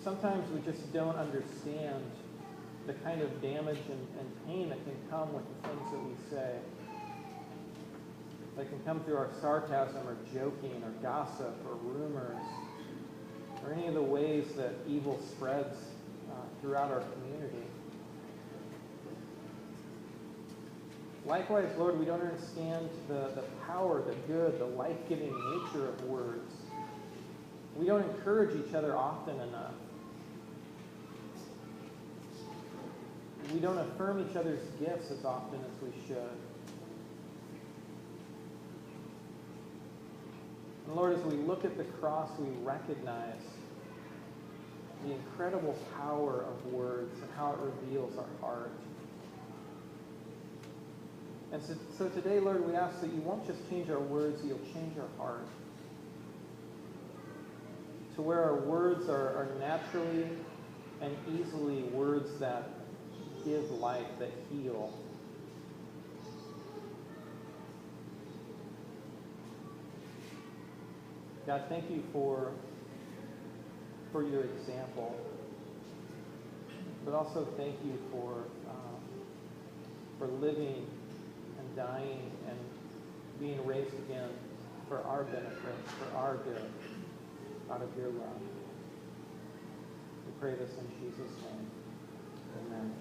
Sometimes we just don't understand the kind of damage and pain that can come with the things that we say. That can come through our sarcasm or joking or gossip or rumors or any of the ways that evil spreads throughout our community. Likewise, Lord, we don't understand the power, the good, the life-giving nature of words. We don't encourage each other often enough. we don't affirm each other's gifts as often as we should. And Lord, as we look at the cross, we recognize the incredible power of words and how it reveals our heart. And so today, Lord, we ask that you won't just change our words, you'll change our heart. To where our words are naturally and easily words that give life, that heal. God, thank you for your example, but also thank you for living and dying and being raised again for our benefit, for our good, out of your love. We pray this in Jesus' name. Amen.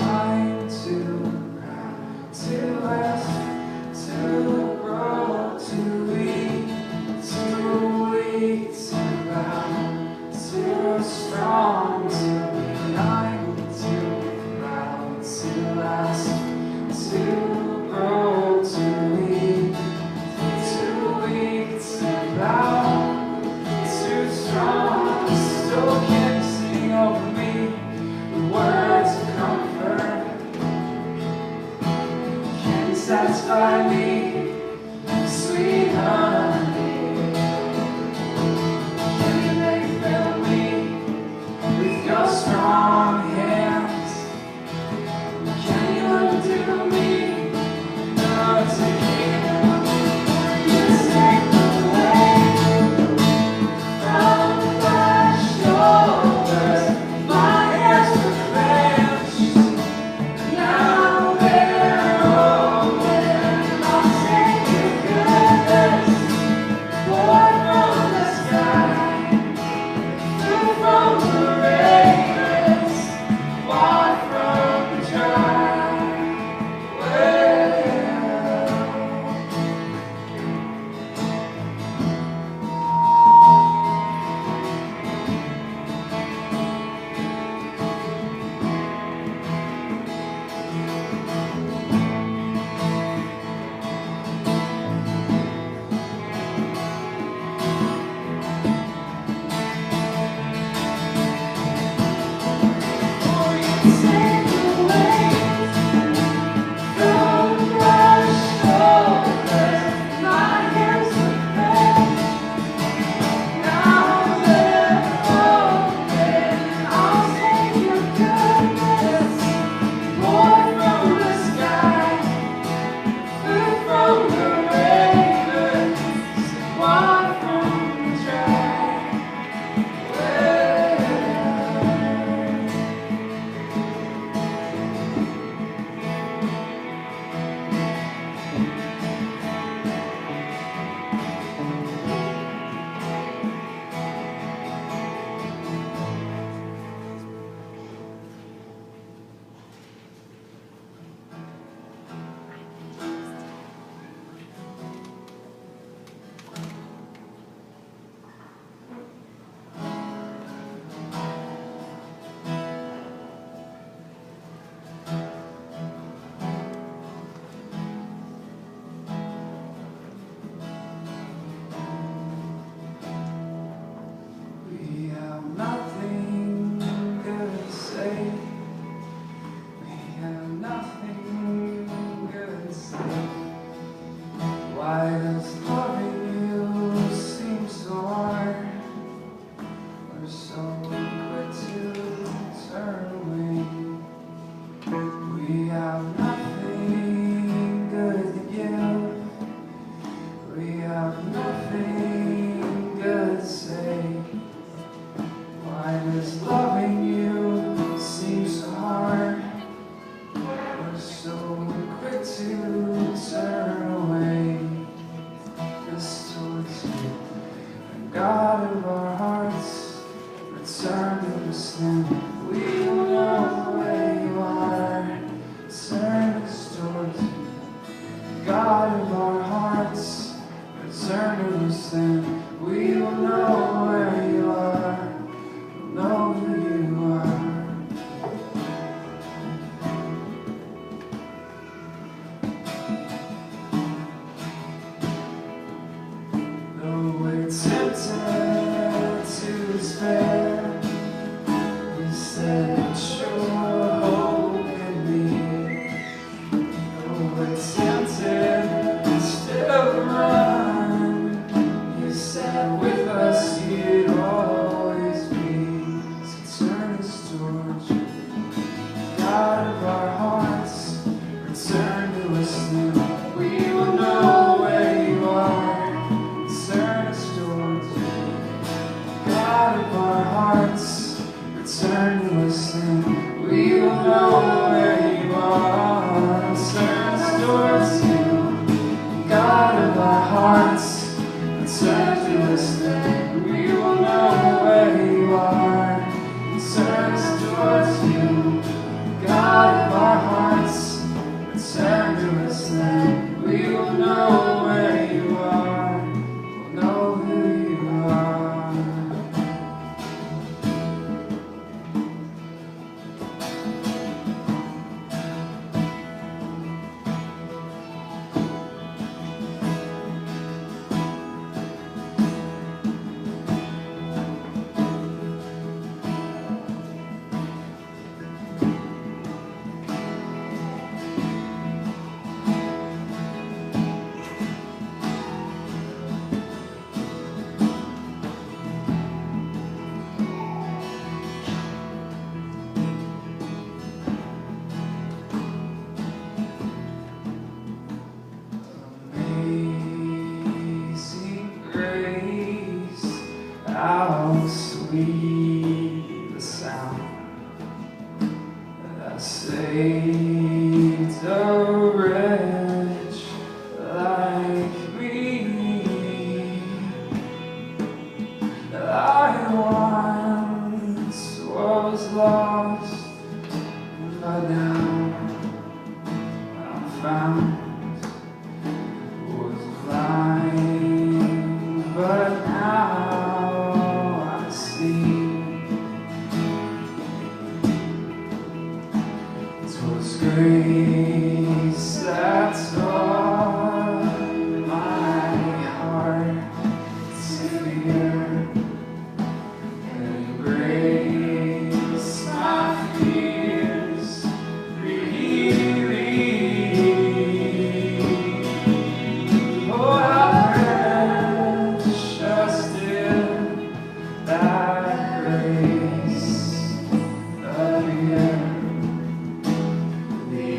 I set your hope in me. Oh, but tempted instead of run, you said with us you'd always be. So turn us towards you, God of our hearts. Return to us now, we will know where you are. Turn us towards you, God of our hearts. Return to us now, we will know where you are. Turn us towards you, God of our hearts. Return to us now, we will know where you are. Turn us towards you, God of our hearts. Return to us now, we will know where you are. We'll know who you are. Amazing grace, how sweet the sound that saved a wretch like me. I once was lost, but now I'm found. Was blind, but now I see. 'Twas grace that taught my heart to fear, and grace my fears relieved. Oh, how precious did that grace appear. The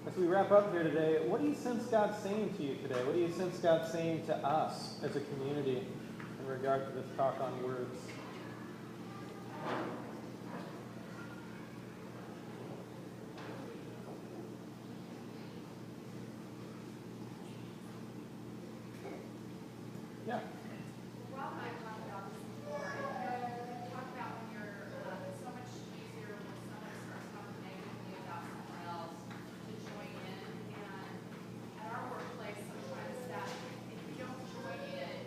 As we wrap up here today, what do you sense God saying to you today? What do you sense God saying to us as a community in regard to this talk on words? Yeah. Rob and I talked about this before, and talked about when you're, it's so much easier when someone starts talking negatively about someone else to join in. And at our workplace, sometimes that if you don't join in,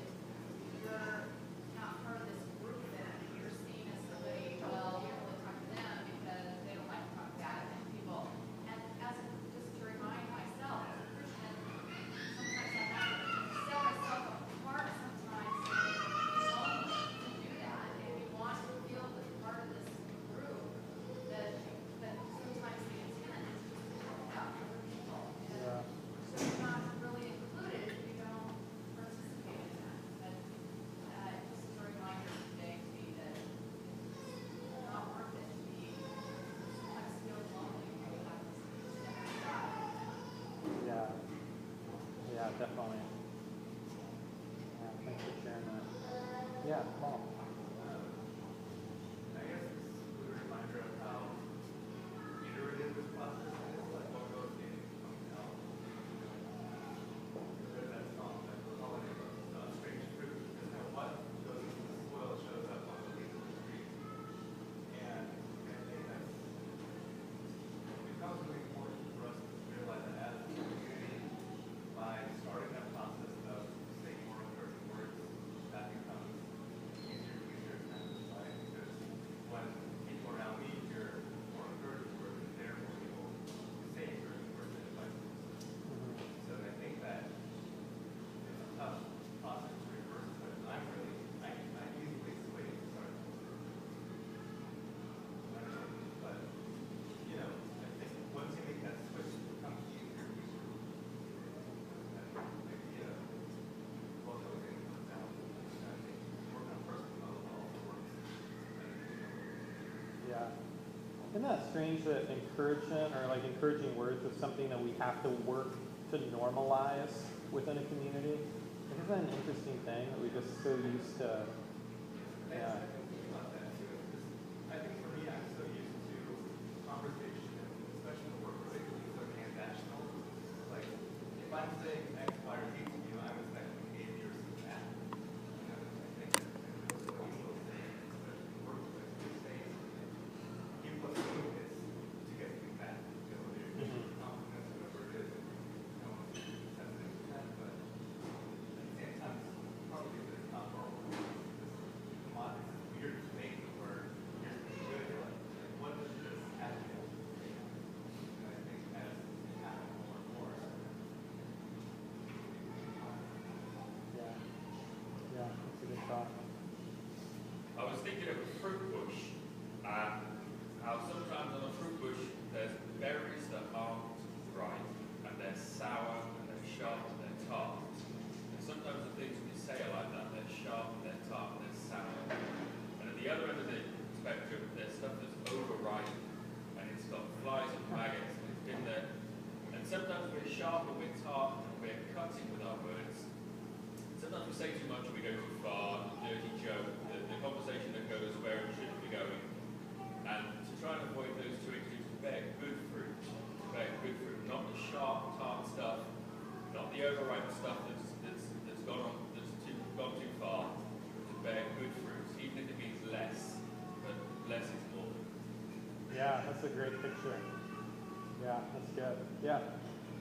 you're not part of this group then. You're seen as somebody, well, you don't really talk to them because they don't like to talk bad about people. And as just to remind myself, as a Christian, sometimes I have to sell myself apart sometimes and be lonely to do that. And you want to feel that part of this group that sometimes the intent is just to talk about other people. Yeah. So you're not really included if you don't participate in that. But just as a reminder today to me that it's not worth it to be sometimes feel lonely when you have this step aside. Yeah. Yeah, definitely. Yeah, thanks for sharing that. Yeah, Paul. I guess it's a reminder of how iterative this process is, like what goes in comes out. There's that song that we're calling it strange fruit, because kind of what goes into the soil shows up on the leaves of the tree. And I think that's becomes really important for us to realize that as a community, by starting that process of saying more encouraging words, that becomes easier and easier to right? Because when people around me hear more encouraging words, and they're more people to say encouraging words and advice. So I think that it's a tough process to reverse, but I easily sway to start. But, you know, I think once you make that switch, it becomes easier and easier. That idea of what goes in comes out. And I think work on personal level also works. Yeah. Isn't that strange that encouragement or like encouraging words is something that we have to work to normalize within a community? Like, isn't that an interesting thing that we just so used to? Yeah. I think about that too. I think for me, I'm so used to conversation, and especially in the work related to so transactional. Like, if I'm saying X, Y, or Z to you, I'm expecting behavior to that. You know, I think that's what people are saying, especially in the workplace. They say something. People are doing this to get feedback. You know, they're usually compliments, whatever it is. And no one's sensitive to that, but at the same time, it's probably that it's not normal. This weird thing where you're good, you're like, what does this have to do? And I think as it happens more and more, Yeah. Yeah, that's a good thought. I was thinking of a fruit bush, and how sometimes on a fruit bush there's berries that aren't ripe, and they're sour, and they're sharp, and they're tart. And sometimes the things we say are like that, they're sharp, they're tart, they're sour. And at the other end of the spectrum, there's stuff that's overripe, and it's got flies and maggots, and it's been there. And sometimes we're sharp and we're tart, and we're cutting with our words. Sometimes we say too much and we go too far, the dirty joke, the conversation that goes where it shouldn't be going. And to try and avoid those two extremes, bear good fruit, not the sharp, tart stuff, not the overripe stuff that's gone too far, to bear good fruit, even if it means less, but less is more. Yeah, that's a great picture. Yeah, that's good. Yeah.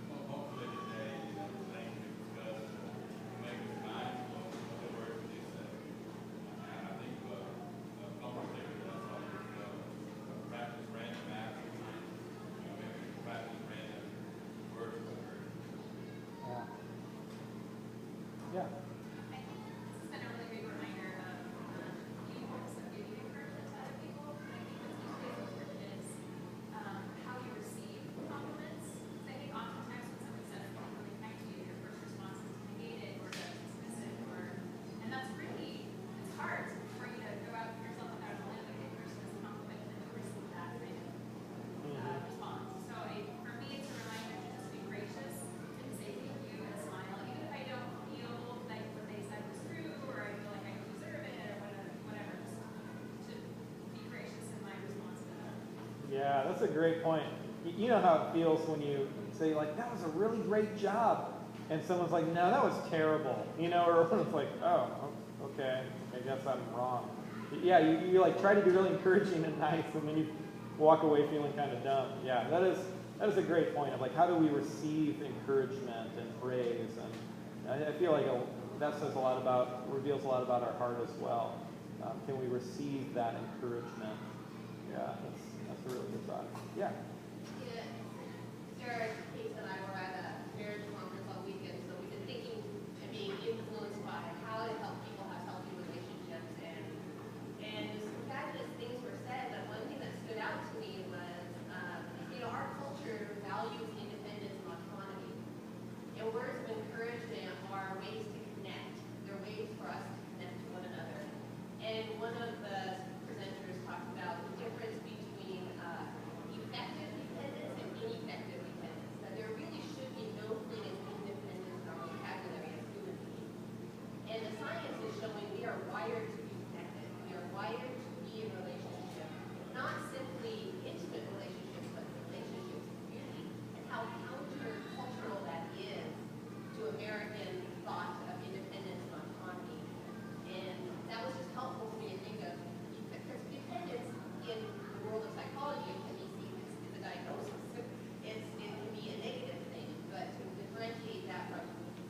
well, hopefully today, you know, the things we discussed make us mindful of the words we say. And I think a conversation that's all we know, practice random acts, you know, maybe practice random words of words. Yeah. Yeah. I think this has been a really big reminder of the importance of giving encouragement to other people. And I think what's equally as important is how you receive compliments. I think oftentimes when somebody says something really kind to you, your first response is to negate it or to dismiss it, and that's really, it's hard for you to go out and put yourself out there on a limb and give a person this compliment and then receive that kind of response. So for me, it's a reminder just Yeah, that's a great point. You know how it feels when you say, like, that was a really great job, and someone's like, no, that was terrible, you know, or it's like, oh, okay, I guess I'm wrong. Yeah, you like try to be really encouraging and nice, and then you walk away feeling kind of dumb. Yeah, that is a great point of like, how do we receive encouragement and praise? And I feel like that reveals a lot about our heart as well. Can we receive that encouragement? Yeah, that's a really good thought. Yeah. Yeah. Sarah, Case, and I were at a marriage conference all weekend, so we've been thinking and being influenced by how to help people have healthy relationships, and some fabulous things were said, but one thing that stood out to me was, our culture values independence and autonomy, and words of encouragement are ways to connect. They're ways for us to connect to one another. And one of the presenters talked about the difference between effective dependence and ineffective dependence, that there really should be no thing as independence in our vocabulary as human beings. And the science is showing we are wired to be connected. We are wired to be in relationship, not simply intimate relationships, but relationships in community, and how countercultural that is to American thought of independence and autonomy. And that was just helpful for me to think of, because dependence in the world of psychology can be seen as a diagnosis. It can be a negative thing, but to differentiate that from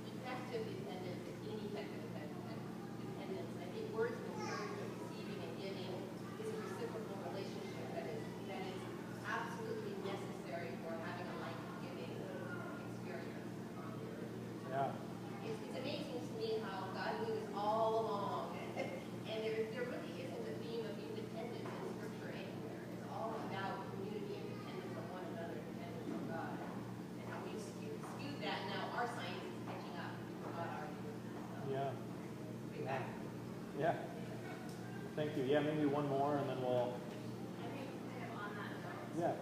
effective dependence and ineffective dependence, I think words of encouragement, receiving and giving, is a reciprocal relationship that is absolutely necessary for having a life-giving experience. Yeah. It's amazing to me how God moves all along, and there really isn't a theme of independence in Scripture anywhere. It's all about community and dependence on one another, dependence on God, and how we've skewed that. Now our science is catching up on our view. Yeah. Bring back. Yeah. Thank you. Yeah, maybe one more, and then we'll. I think kind of on that note, Yeah.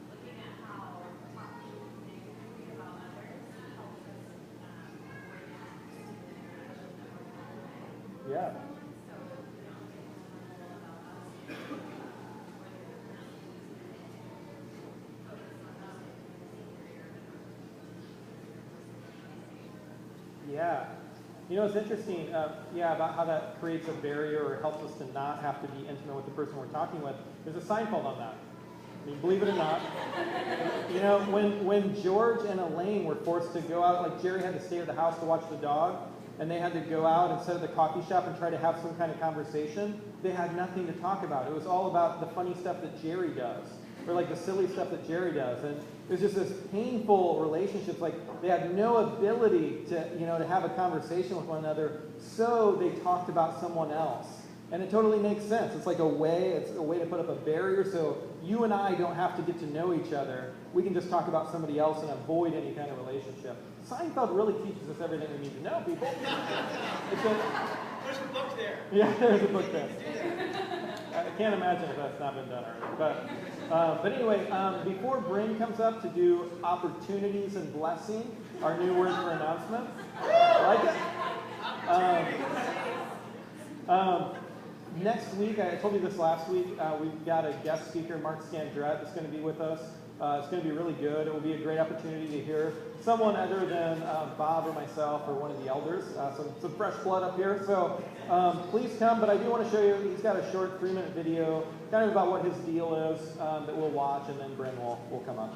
looking at how talking and thinking about others helps us avoid that. Yeah. Yeah. You know, it's interesting, about how that creates a barrier or helps us to not have to be intimate with the person we're talking with. There's a Seinfeld on that. I mean, believe it or not. You know, when George and Elaine were forced to go out, like Jerry had to stay at the house to watch the dog, and they had to go out and sit at the coffee shop and try to have some kind of conversation, they had nothing to talk about. It was all about the funny stuff that Jerry does, or like the silly stuff that Jerry does. And it was just this painful relationship. Like they had no ability to have a conversation with one another, so they talked about someone else. And it totally makes sense. It's like it's a way to put up a barrier so you and I don't have to get to know each other. We can just talk about somebody else and avoid any kind of relationship. Seinfeld really teaches us everything we need to know, people. There's a book there. Yeah, there's a book there. I can't imagine if that's not been done already. But anyway, before Bryn comes up to do opportunities and blessing, our new word for announcements. Like it? Next week, I told you this last week, we've got a guest speaker, Mark Scandrett, that's going to be with us. It's going to be really good. It will be a great opportunity to hear someone other than Bob or myself or one of the elders. Some fresh blood up here. So please come. But I do want to show you, he's got a short 3-minute video kind of about what his deal is that we'll watch, and then Bryn will come up.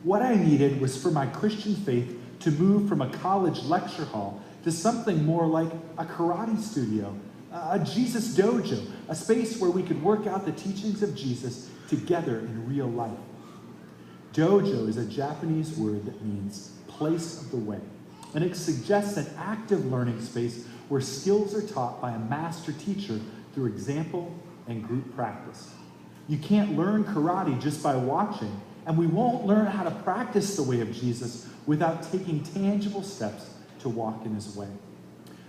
What I needed was for my Christian faith to move from a college lecture hall to something more like a karate studio, a Jesus dojo, a space where we could work out the teachings of Jesus together in real life. Dojo is a Japanese word that means place of the way, and it suggests an active learning space where skills are taught by a master teacher through example and group practice. You can't learn karate just by watching, and we won't learn how to practice the way of Jesus without taking tangible steps to walk in his way.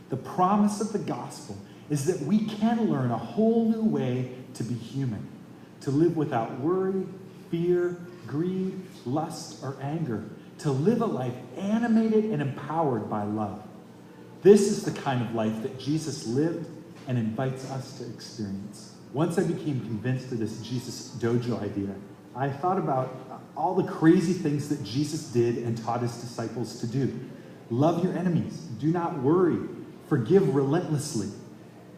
The promise of the gospel is that we can learn a whole new way to be human, to live without worry, fear, greed, lust, or anger, to live a life animated and empowered by love. This is the kind of life that Jesus lived and invites us to experience. Once I became convinced of this Jesus Dojo idea, I thought about all the crazy things that Jesus did and taught his disciples to do. Love your enemies, do not worry, forgive relentlessly.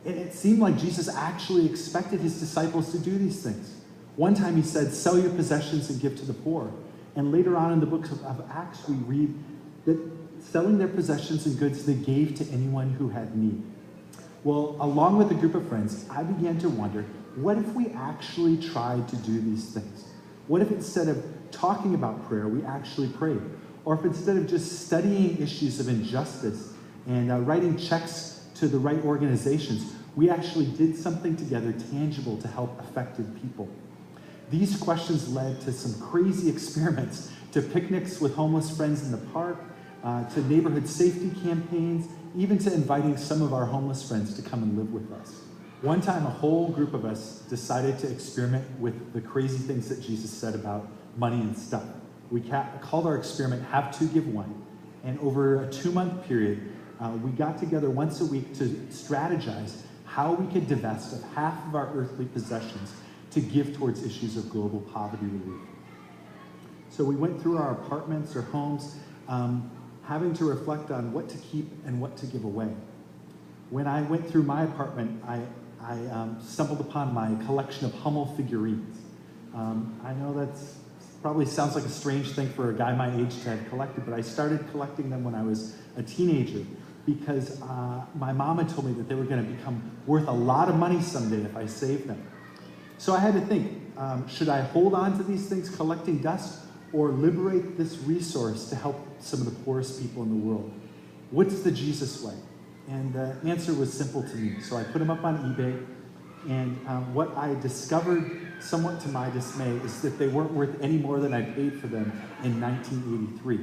And it seemed like Jesus actually expected his disciples to do these things. One time he said, sell your possessions and give to the poor. And later on in the book of Acts, we read that selling their possessions and goods, they gave to anyone who had need. Well, along with a group of friends, I began to wonder, what if we actually tried to do these things? What if instead of talking about prayer, we actually prayed? Or if instead of just studying issues of injustice and writing checks to the right organizations, we actually did something together tangible to help affected people? These questions led to some crazy experiments, to picnics with homeless friends in the park, to neighborhood safety campaigns, even to inviting some of our homeless friends to come and live with us. One time, a whole group of us decided to experiment with the crazy things that Jesus said about money and stuff. We called our experiment Have Two, Give One. And over a 2-month period, we got together once a week to strategize how we could divest of half of our earthly possessions to give towards issues of global poverty relief. So we went through our apartments or homes, having to reflect on what to keep and what to give away. When I went through my apartment, I stumbled upon my collection of Hummel figurines. I know that's probably sounds like a strange thing for a guy my age to have collected, but I started collecting them when I was a teenager because my mom had told me that they were going to become worth a lot of money someday if I saved them. So I had to think, should I hold on to these things collecting dust or liberate this resource to help some of the poorest people in the world? What's the Jesus way? And the answer was simple to me. So I put them up on eBay, and what I discovered, somewhat to my dismay, is that they weren't worth any more than I paid for them in 1983.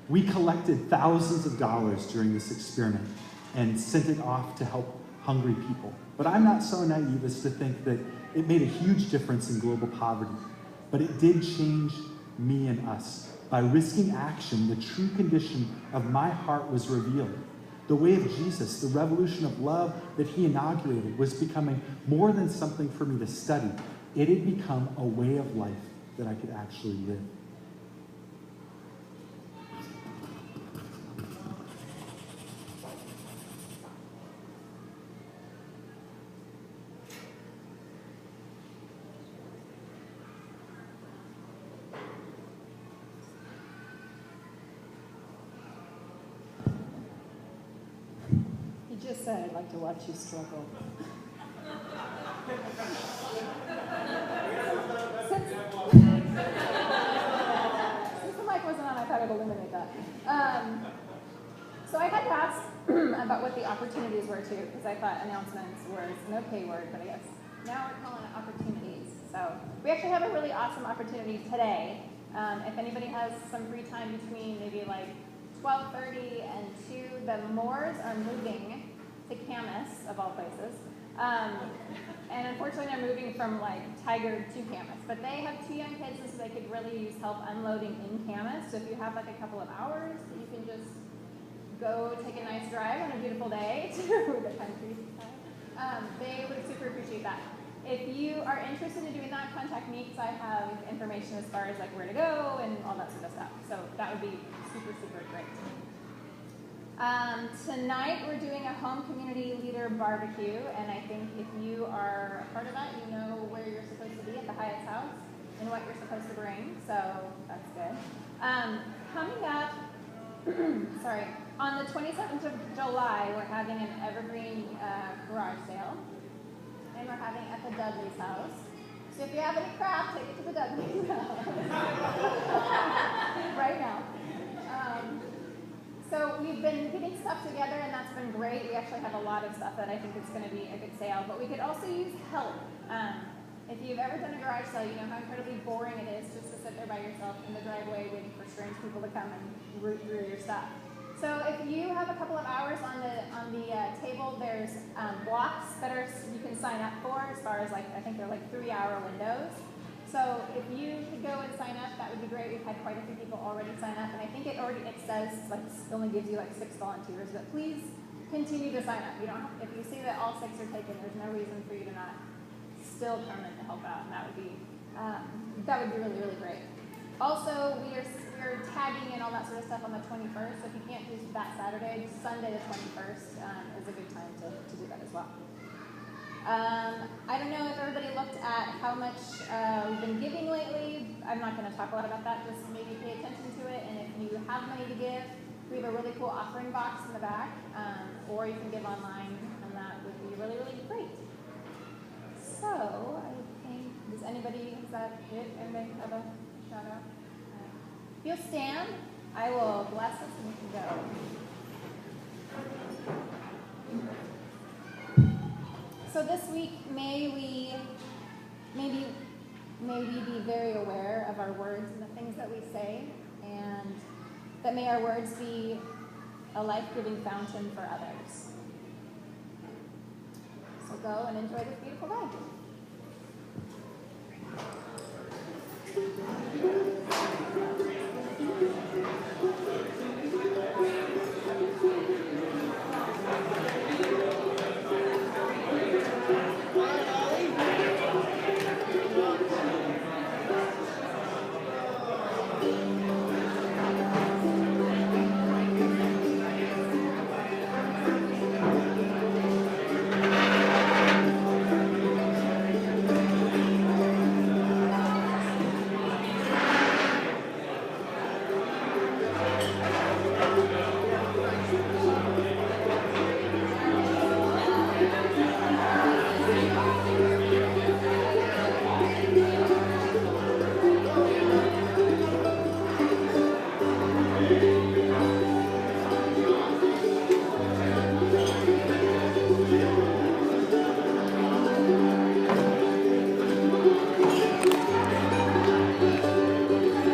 We collected thousands of dollars during this experiment and sent it off to help hungry people. But I'm not so naive as to think that it made a huge difference in global poverty. But it did change me and us. By risking action, the true condition of my heart was revealed. The way of Jesus, the revolution of love that he inaugurated, was becoming more than something for me to study. It had become a way of life that I could actually live. Just said I'd like to watch you struggle. Since the mic wasn't on, I thought I'd eliminate that. So I had to ask about what the opportunities were too, because I thought announcements was an okay word, but I guess now we're calling it opportunities. So we actually have a really awesome opportunity today. If anybody has some free time between maybe like 12:30 and 2, the Moores are moving to Camas, of all places. And unfortunately, they're moving from like Tiger to Camas. But they have 2 young kids, so they could really use help unloading in Camas. So if you have like a couple of hours, you can just go take a nice drive on a beautiful day to the countryside. They would super appreciate that. If you are interested in doing that, contact me because I have information as far as like where to go and all that sort of stuff. So that would be super, super great. Tonight we're doing a home community leader barbecue, and I think if you are a part of that, you know where you're supposed to be at the Hyatt's house and what you're supposed to bring, so that's good. Coming up, on the 27th of July, we're having an evergreen garage sale, and we're having it at the Dudley's house. So if you have any crap, take it to the Dudley's house right now. So we've been getting stuff together, and that's been great. We actually have a lot of stuff that I think is going to be a good sale, but we could also use help. If you've ever done a garage sale, you know how incredibly boring it is just to sit there by yourself in the driveway waiting for strange people to come and root through your stuff. So if you have a couple of hours on the table, there's blocks that you can sign up for as far as I think they're 3-hour windows. So if you could go and sign up, that would be great. We've had quite a few people already sign up, and I think it says it only gives you 6 volunteers, but please continue to sign up. You don't if you see that all 6 are taken, there's no reason for you to not still come in to help out, and that would be really, really great. Also, we're tagging and all that sort of stuff on the 21st, so if you can't do that Saturday, Sunday the 21st is a good time to do that as well. I don't know if everybody looked at how much we've been giving lately. I'm not going to talk a lot about that, just maybe pay attention to it, and if you have money to give, we have a really cool offering box in the back, or you can give online, and that would be really, really great. So, I think, is that it? Anybody have a shout out? If you'll stand, I will bless us and we can go. So this week, may we be very aware of our words and the things that we say, and that may our words be a life-giving fountain for others. So go and enjoy this beautiful day.